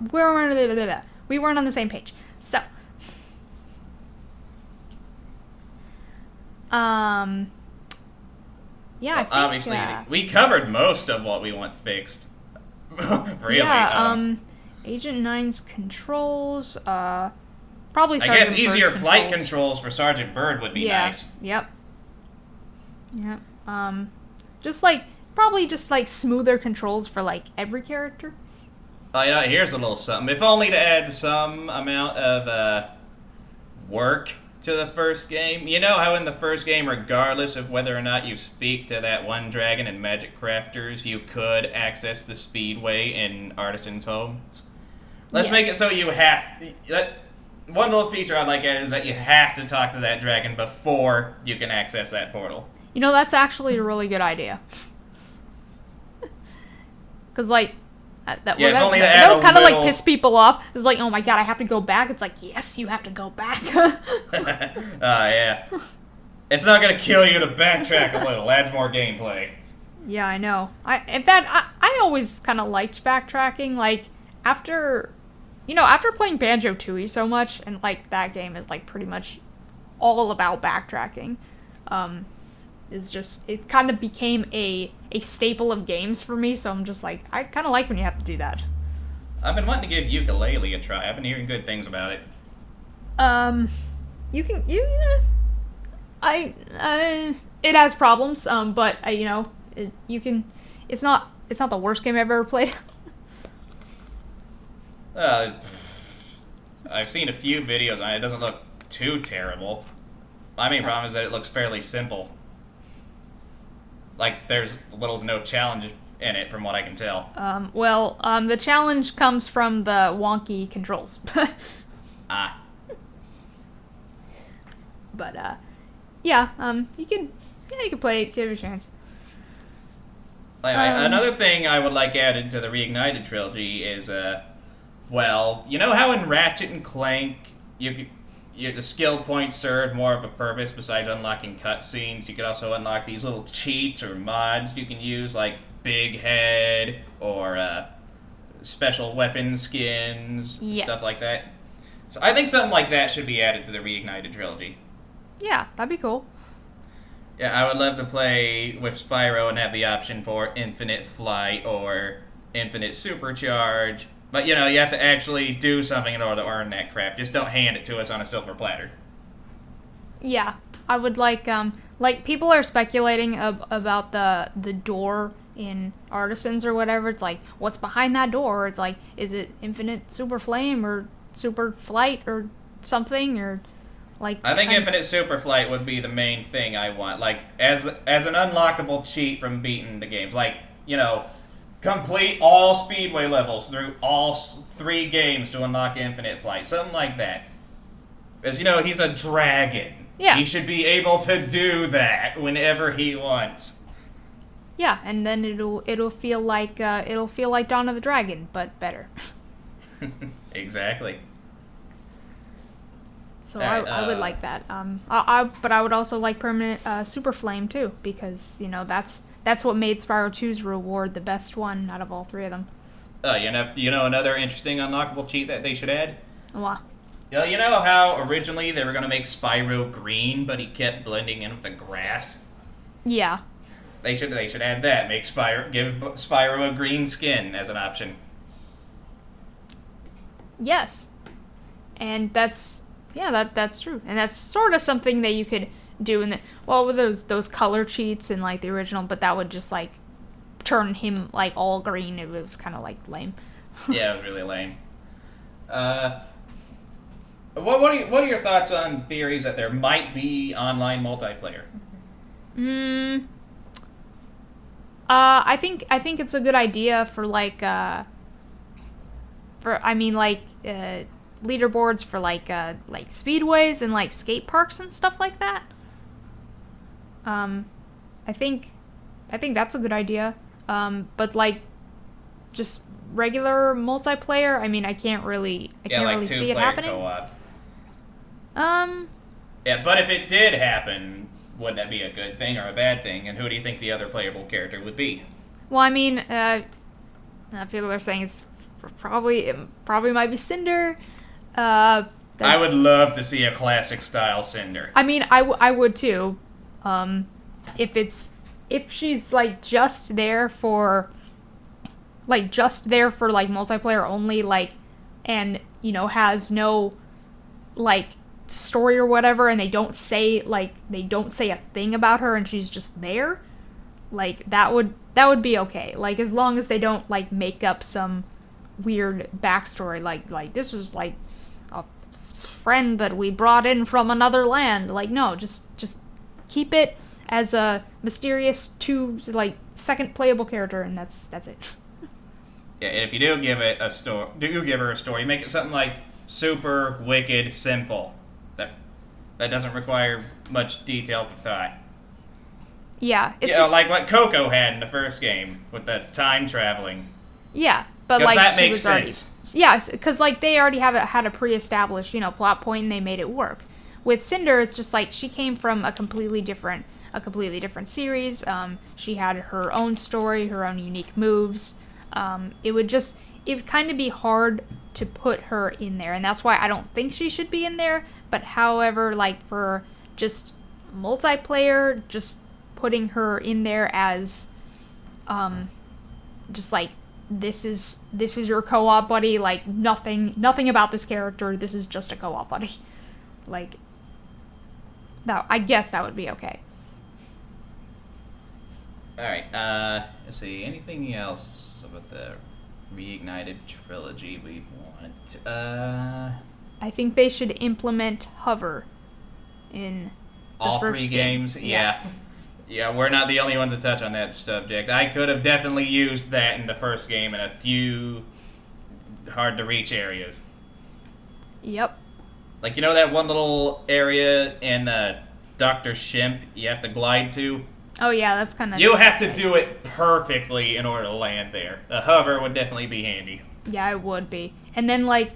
on the same page. So, yeah. Well, obviously, we covered most of what we want fixed. Really. Yeah. Agent 9's controls. Probably. I guess easier flight controls for Sergeant Bird would be nice. Yep. Yep. Probably just smoother controls for like every character. Oh, here's a little something. If only to add some amount of work to the first game. You know how in the first game, regardless of whether or not you speak to that one dragon in Magic Crafters, you could access the Speedway in Artisan's homes? Let's make it so you have to... One little feature I'd like to add is that you have to talk to that dragon before you can access that portal. You know, that's actually a really good idea. Because, that would kind of piss people off. It's like, oh my god, I have to go back. It's like, yes, you have to go back. Yeah. It's not gonna kill you to backtrack a little. Adds more gameplay. Yeah, I know. In fact, I always kind of liked backtracking. Like, after playing Banjo-Tooie so much, and that game is pretty much all about backtracking. It kind of became a staple of games for me, so I'm just I kind of like when you have to do that. I've been wanting to give ukulele a try. I've been hearing good things about it. It has problems, but it's not the worst game I've ever played. I've seen a few videos on it. It doesn't look too terrible. My main problem is that it looks fairly simple. There's little to no challenge in it, from what I can tell. The challenge comes from the wonky controls. But yeah, you can play it, give it a chance. Another thing I would like added to the Reignited trilogy is, well, you know how in Ratchet and Clank, the skill points serve more of a purpose besides unlocking cutscenes? You could also unlock these little cheats or mods you can use, like Big Head or special weapon skins, stuff like that. So I think something like that should be added to the Reignited trilogy. Yeah, that'd be cool. Yeah, I would love to play with Spyro and have the option for infinite flight or infinite supercharge. But, you have to actually do something in order to earn that crap. Just don't hand it to us on a silver platter. Yeah, I would like people are speculating about the door in Artisans or whatever. It's like, what's behind that door? It's like, is it infinite super flame or super flight or something, or... I think infinite super flight would be the main thing I want. Like, as an unlockable cheat from beating the games. Like, complete all Speedway levels through all 3 games to unlock infinite flight. Something like that. Because, he's a dragon. Yeah. He should be able to do that whenever he wants. Yeah, and then it'll feel like Dawn of the Dragon, but better. Exactly. So I would like that. But I would also like permanent super flame too, because that's what made Spyro 2's reward the best one out of all 3 of them. Another interesting unlockable cheat that they should add. What? You know how originally they were gonna make Spyro green, but he kept blending in with the grass. Yeah. They should add that. Give Spyro a green skin as an option. Yes. And that's true. And that's sort of something that you could do with those color cheats in like the original, but that would just like turn him like all green. It was kind of like lame. Yeah, it was really lame. What are your thoughts on theories that there might be online multiplayer? I think it's a good idea for leaderboards for like speedways and like skate parks and stuff like that. I think that's a good idea. But like just regular multiplayer, I can't really see it happening. Co-op. Yeah, but if it did happen, would that be a good thing or a bad thing? And who do you think the other playable character would be? Well, people are saying it's probably might be Cinder. I would love to see a classic style Cinder. I would too. If she's like just there for multiplayer only, and has no like story or whatever, and they don't say a thing about her, and she's just there, like that would be okay. Like, as long as they don't like make up some weird backstory, like this is like a friend that we brought in from another land. Like, no, just keep it as a mysterious second playable character, and that's it. Yeah, and if you do give her a story, make it something like super wicked simple. That doesn't require much detailed thought. Yeah, like what Coco had in the first game with the time traveling. Yeah, but that makes sense. Yes, because they already had a pre-established plot point, and they made it work. With Cinder, it's just like she came from a completely different series. She had her own story, her own unique moves. It would kind of be hard to put her in there, and that's why I don't think she should be in there. But however, for just multiplayer, just putting her in there as just this is your co-op buddy, nothing about this character, this is just a co-op buddy. I guess that would be okay. Alright, let's see, anything else about the Reignited trilogy we want? I think they should implement hover in all first 3 game. games. Yeah, we're not the only ones to touch on that subject. I could have definitely used that in the first game in a few hard to reach areas. Yep. Like, you know that one little area in Dr. Shimp you have to glide to? Oh yeah, that's kind of. You have to do it perfectly in order to land there. A hover would definitely be handy. Yeah, it would be. And then like,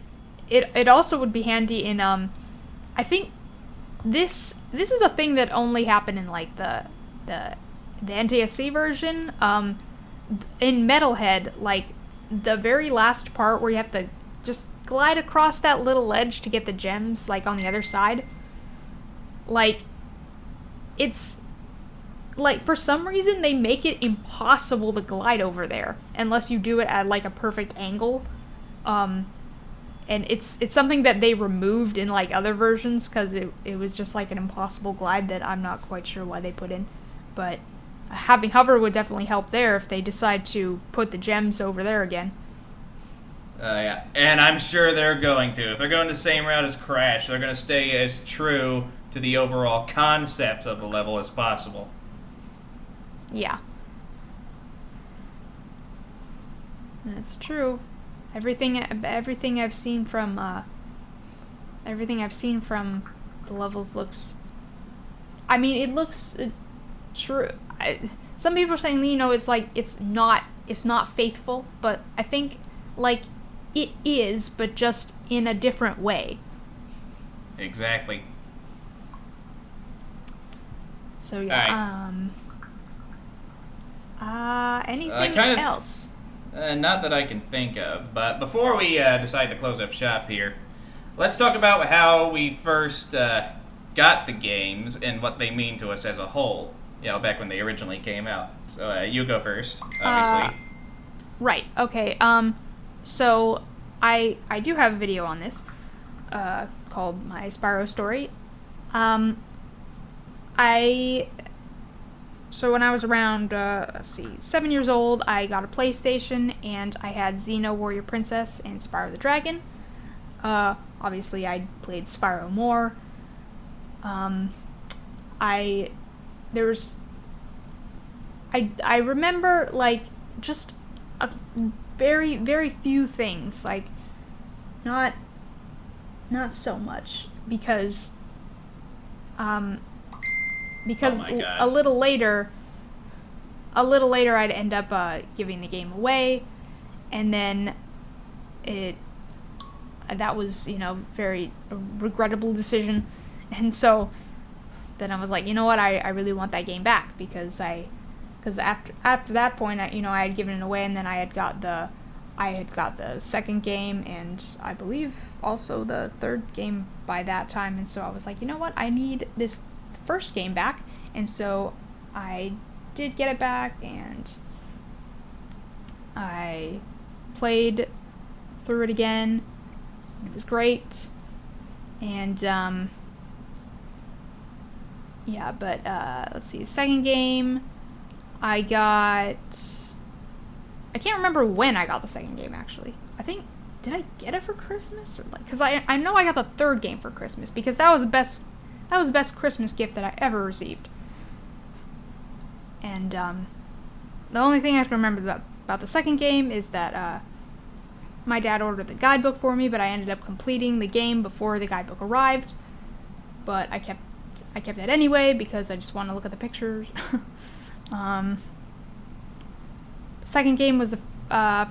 it also would be handy in I think this is a thing that only happened in like the NTSC version. In Metalhead, like the very last part where you have to just glide across that little ledge to get the gems, like on the other side. Like, it's like for some reason they make it impossible to glide over there unless you do it at like a perfect angle. And it's something that they removed in like other versions because it was just like an impossible glide that I'm not quite sure why they put in. But having hover would definitely help there if they decide to put the gems over there again. Yeah, and I'm sure they're going to. If they're going the same route as Crash, they're going to stay as true to the overall concepts of the level as possible. Yeah. That's true. Everything I've seen from the levels looks. I mean, it looks true. Some people are saying, you know, it's like it's not faithful, but I think like it is, but just in a different way. Exactly. So yeah. Anything else? Not that I can think of, but before we decide to close up shop here, let's talk about how we first got the games and what they mean to us as a whole. You know, back when they originally came out. So you go first, obviously. Right. Okay. So I do have a video on this, called my Spyro story. So when I was around, 7 years old, I got a PlayStation, and I had Xena Warrior Princess and Spyro the Dragon. Obviously, I played Spyro more. I remember, like, just a very, very few things, like, not so much, because Oh my God. a little later I'd end up giving the game away, and then that was, you know, very regrettable decision, and so then I was like, you know what, I really want that game back, because after that point, I had given it away, and then I had got the second game, and I believe also the third game by that time, and so I was like, you know what, I need this first game back, and so I did get it back, and I played through it again. It was great, and yeah, but let's see, the second game I can't remember when I got the second game, actually. I think, did I get it for Christmas? Or like, because I know I got the third game for Christmas, because that was the best Christmas gift that I ever received. And the only thing I can remember about the second game is that my dad ordered the guidebook for me, but I ended up completing the game before the guidebook arrived. But I kept that anyway, because I just wanted to look at the pictures. Second game was the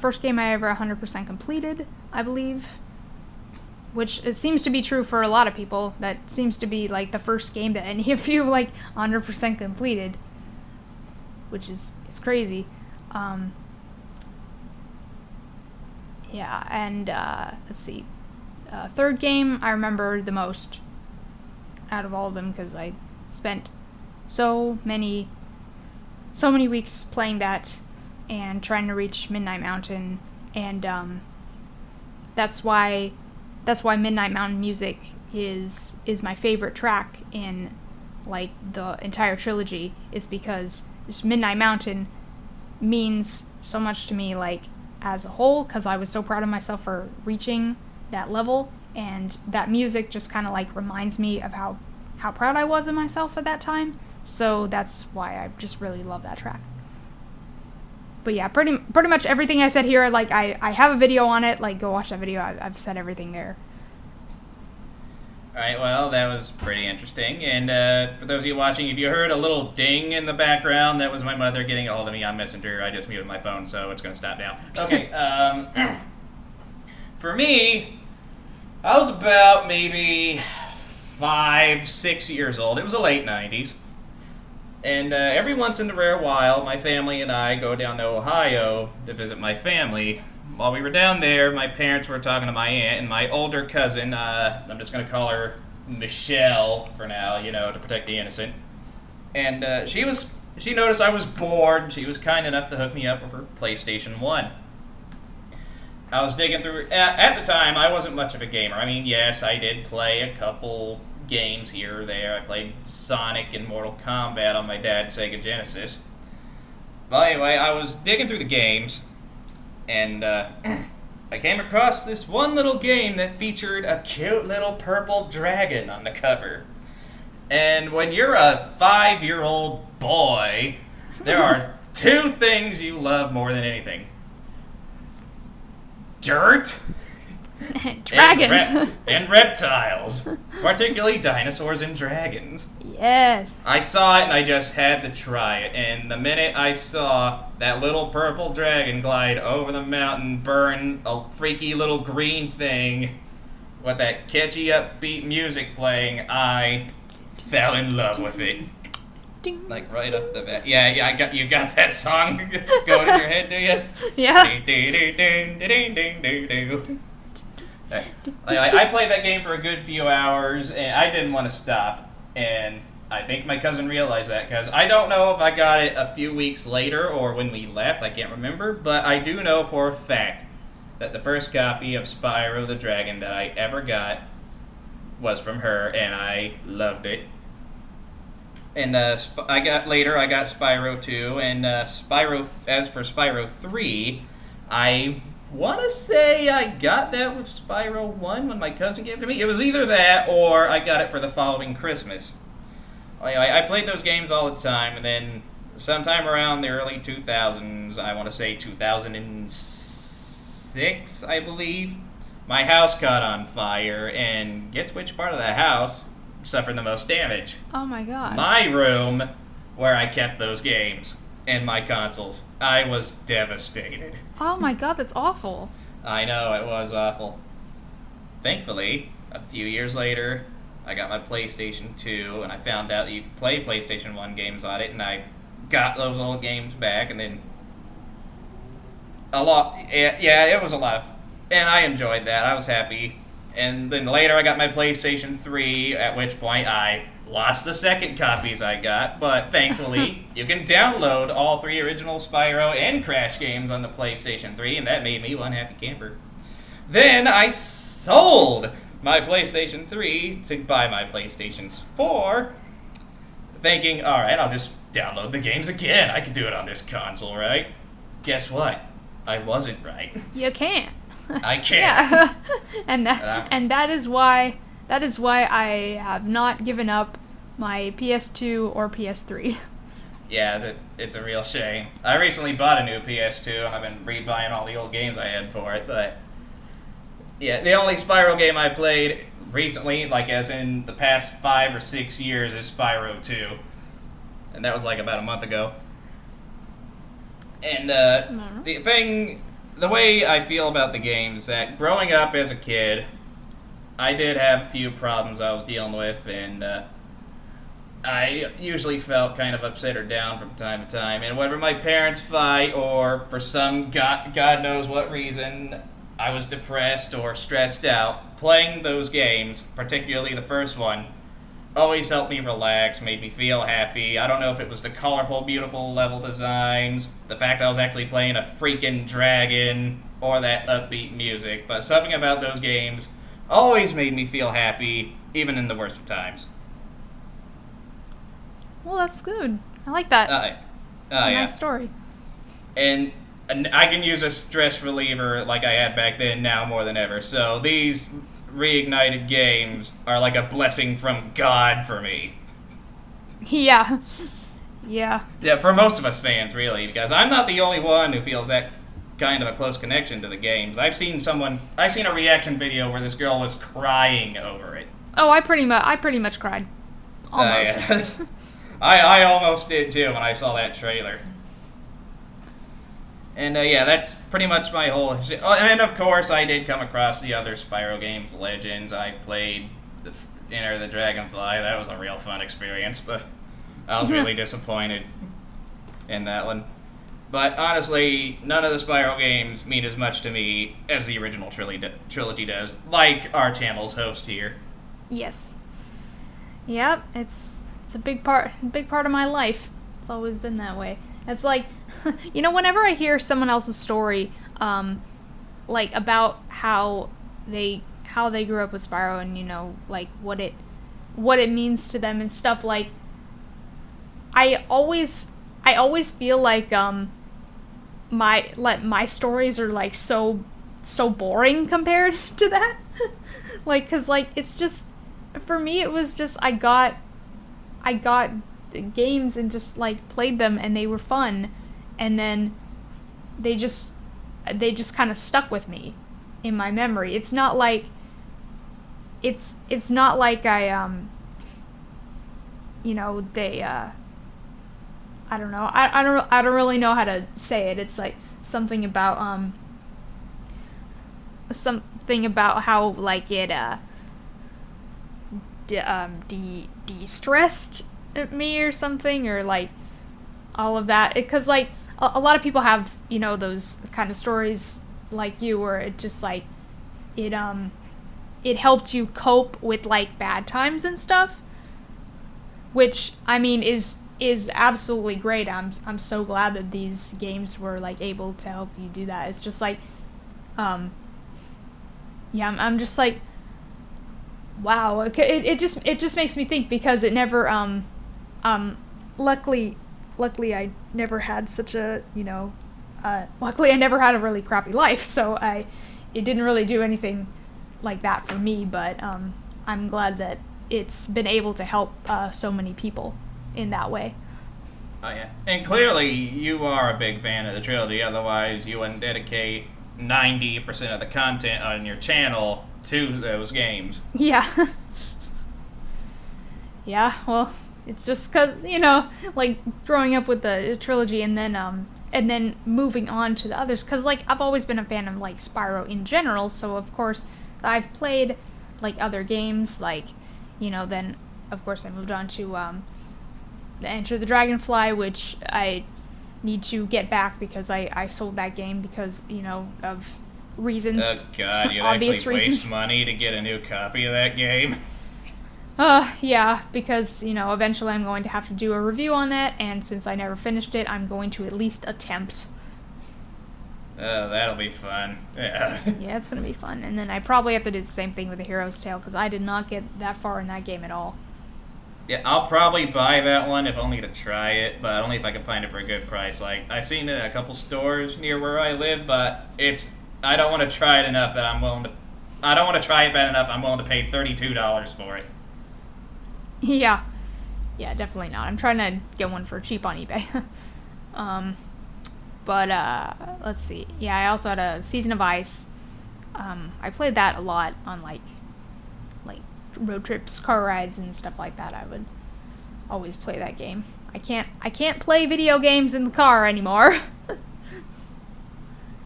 first game I ever 100% completed, I believe. Which seems to be true for a lot of people. That seems to be like the first game that any of you like 100% completed. Which is crazy. Yeah, and let's see. Third game I remember the most out of all of them, because I spent so many weeks playing that and trying to reach Midnight Mountain, and that's why Midnight Mountain music is my favorite track in like the entire trilogy, is because this Midnight Mountain means so much to me, like as a whole, because I was so proud of myself for reaching that level, and that music just kind of like reminds me of how proud I was of myself at that time. So that's why I just really love that track. But yeah, pretty much everything I said here, like I have a video on it, like go watch that video. I've said everything there. Alright, well, that was pretty interesting. And for those of you watching, if you heard a little ding in the background, that was my mother getting a hold of me on Messenger. I just muted my phone, so it's going to stop now. Okay, for me, I was about maybe 5, 6 years old. It was the late 90s. And every once in a rare while, my family and I go down to Ohio to visit my family. While we were down there, my parents were talking to my aunt and my older cousin. I'm just going to call her Michelle for now, to protect the innocent. And she noticed I was bored. She was kind enough to hook me up with her PlayStation 1. I was digging through... At the time, I wasn't much of a gamer. I mean, yes, I did play a couple games here or there. I played Sonic and Mortal Kombat on my dad's Sega Genesis. But anyway, I was digging through the games, and I came across this one little game that featured a cute little purple dragon on the cover. And when you're a 5-year-old boy, there are two things you love more than anything. Dirt Dragons. and reptiles, particularly dinosaurs and dragons. Yes. I saw it and I just had to try it. And the minute I saw that little purple dragon glide over the mountain, burn a freaky little green thing with that catchy upbeat music playing, I fell in love with it. Ding. Like right up the bat. Yeah, you got that song going in your head, do you? Yeah. I played that game for a good few hours, and I didn't want to stop. And I think my cousin realized that, because I don't know if I got it a few weeks later or when we left, I can't remember, but I do know for a fact that the first copy of Spyro the Dragon that I ever got was from her, and I loved it. And I got Spyro 2, and as for Spyro 3, I want to say I got that with Spyro 1 when my cousin gave it to me. It was either that or I got it for the following Christmas. I played those games all the time, and then sometime around the early 2000s, I want to say 2006, I believe, my house caught on fire, and guess which part of the house suffered the most damage? Oh my god. My room, where I kept those games and my consoles. I was devastated. Oh my god, that's awful. I know, it was awful. Thankfully, a few years later, I got my PlayStation 2, and I found out you could play PlayStation 1 games on it, and I got those old games back, and then it was a lot of, and I enjoyed that. I was happy. And then later I got my PlayStation 3, at which point I lost the second copies I got, but thankfully you can download all 3 original Spyro and Crash games on the PlayStation 3, and that made me one happy camper. Then I sold my PlayStation 3 to buy my PlayStation 4, thinking, alright, I'll just download the games again. I can do it on this console, right? Guess what? I wasn't right. You can't. I can't. Yeah. and that is why I have not given up my PS2 or PS3. Yeah, it's a real shame. I recently bought a new PS2, and I've been rebuying all the old games I had for it, but yeah, the only Spyro game I played recently, like as in the past 5 or 6 years, is Spyro 2. And that was like about a month ago. And the way I feel about the game is that growing up as a kid, I did have a few problems I was dealing with, and I usually felt kind of upset or down from time to time. And whenever my parents fight, or for some God knows what reason, I was depressed or stressed out, playing those games, particularly the first one, always helped me relax, made me feel happy. I don't know if it was the colorful, beautiful level designs, the fact I was actually playing a freaking dragon, or that upbeat music, but something about those games always made me feel happy, even in the worst of times. Well, that's good. I like that. It's a nice story. And I can use a stress reliever like I had back then now more than ever, so these Reignited games are like a blessing from God for me. Yeah. Yeah. Yeah, for most of us fans, really, because I'm not the only one who feels that kind of a close connection to the games. I've seen a reaction video where this girl was crying over it. Oh, I pretty much cried. Almost. Yeah. I almost did too when I saw that trailer. And yeah, that's pretty much my whole. And of course, I did come across the other Spyro games, Legends. I played Enter the Dragonfly. That was a real fun experience, but I was really disappointed in that one. But honestly, none of the Spyro games mean as much to me as the original trilogy does, like our channel's host here. Yes. Yep, it's a big part of my life. It's always been that way. It's like, whenever I hear someone else's story, like about how they grew up with Spyro and like what it means to them and stuff, like I always feel like my stories are like so boring compared to that. Like, cause like it's just, for me it was just I got games and just like played them and they were fun, and then they just kind of stuck with me in my memory. It's not like it's not like I they I don't know. I don't really know how to say it. It's like something about how like it de-stressed me or something, or like all of that. Because like a lot of people have those kind of stories like you, where it just like it helped you cope with like bad times and stuff, which I mean is absolutely great. I'm so glad that these games were like able to help you do that. It's just like I'm just like, wow. It just makes me think, because it never luckily I never had such a luckily I never had a really crappy life, so it didn't really do anything like that for me, but I'm glad that it's been able to help so many people in that way. Oh yeah, and clearly you are a big fan of the trilogy. Otherwise, you wouldn't dedicate 90% of the content on your channel to those games. Yeah. Yeah. Well, it's just because like growing up with the trilogy and then moving on to the others. Because like I've always been a fan of like Spyro in general, so of course I've played like other games, like then of course I moved on to Enter the Dragonfly, which I need to get back because I sold that game because of reasons. Oh god, you'd obvious actually reasons. waste money to get a new copy of that game? Yeah, because eventually I'm going to have to do a review on that, and since I never finished it, I'm going to at least attempt. Oh, that'll be fun. Yeah. Yeah, it's gonna be fun. And then I probably have to do the same thing with The Hero's Tale, because I did not get that far in that game at all. Yeah, I'll probably buy that one, if only to try it, but only if I can find it for a good price. Like, I've seen it at a couple stores near where I live, but I don't want to try it enough that I'm willing to... I don't want to try it bad enough I'm willing to pay $32 for it. Yeah. Yeah, definitely not. I'm trying to get one for cheap on eBay. But let's see. Yeah, I also had a Season of Ice. I played that a lot on like road trips, car rides, and stuff like that. I would always play that game. I can't play video games in the car anymore.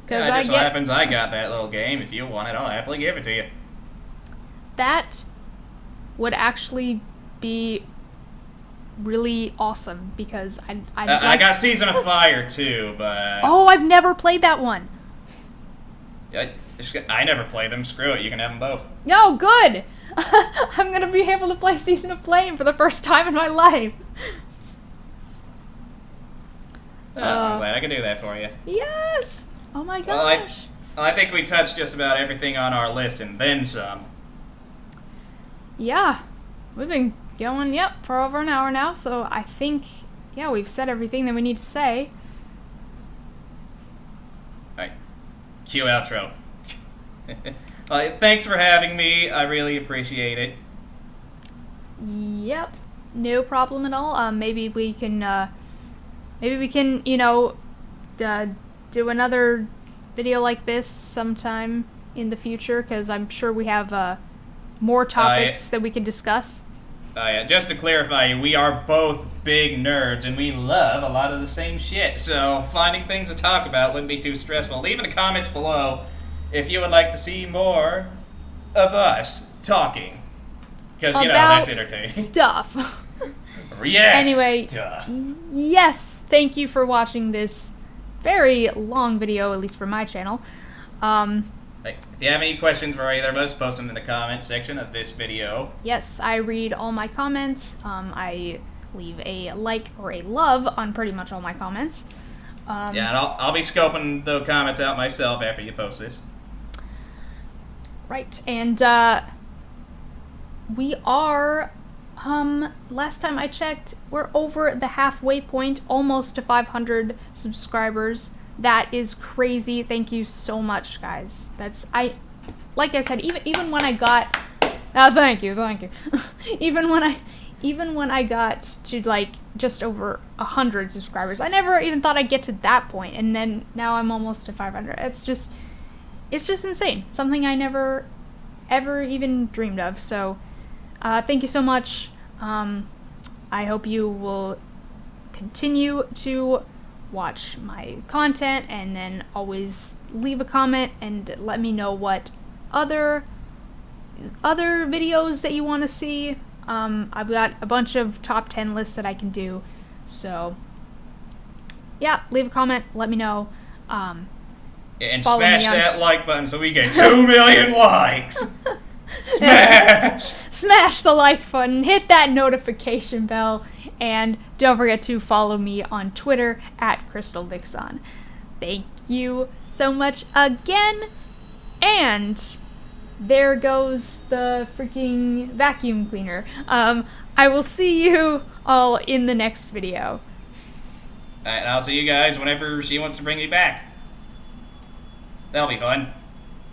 Yeah, just so happens I got that little game. If you want it, I'll happily give it to you. That would actually be really awesome, because I got Season of Fire too, but... Oh, I've never played that one. I never played them. Screw it, you can have them both. No, good! I'm going to be able to play Season of Flame for the first time in my life. I'm glad I can do that for you. Yes! Oh my gosh. Well, I think we touched just about everything on our list and then some. Yeah. We've been going, for over an hour now, so I think, we've said everything that we need to say. Alright. Cue outro. Thanks for having me. I really appreciate it. Yep. No problem at all. Maybe we can, do another video like this sometime in the future, because I'm sure we have more topics that we can discuss. Yeah, just to clarify, we are both big nerds, and we love a lot of the same shit, so finding things to talk about wouldn't be too stressful. Leave in the comments below if you would like to see more of us talking. Because, that's entertaining. Stuff. Yes! Anyway, yes, thank you for watching this very long video, at least for my channel. If you have any questions for either of us, post them in the comment section of this video. Yes, I read all my comments. I leave a like or a love on pretty much all my comments. And I'll be scoping the comments out myself after you post this. Right, and we are, last time I checked, we're over the halfway point, almost to 500 subscribers. That is crazy. Thank you so much, guys. Like I said, even when I got, thank you. even when I got to like just over 100 subscribers, I never even thought I'd get to that point, and then now I'm almost to 500. It's just insane. Something I never ever even dreamed of. So, thank you so much. I hope you will continue to watch my content, and then always leave a comment and let me know what other videos that you want to see. I've got a bunch of top 10 lists that I can do, so yeah, leave a comment, let me know. And smash that like button so we get 2 million likes. Smash the like button, hit that notification bell, and don't forget to follow me on Twitter @CrystalVixon. Thank you so much again, and there goes the freaking vacuum cleaner. I will see you all in the next video. And I'll see you guys whenever she wants to bring me back. That'll be fun.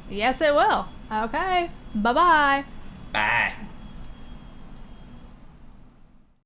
Yes, it will. Okay. Bye-bye. Bye.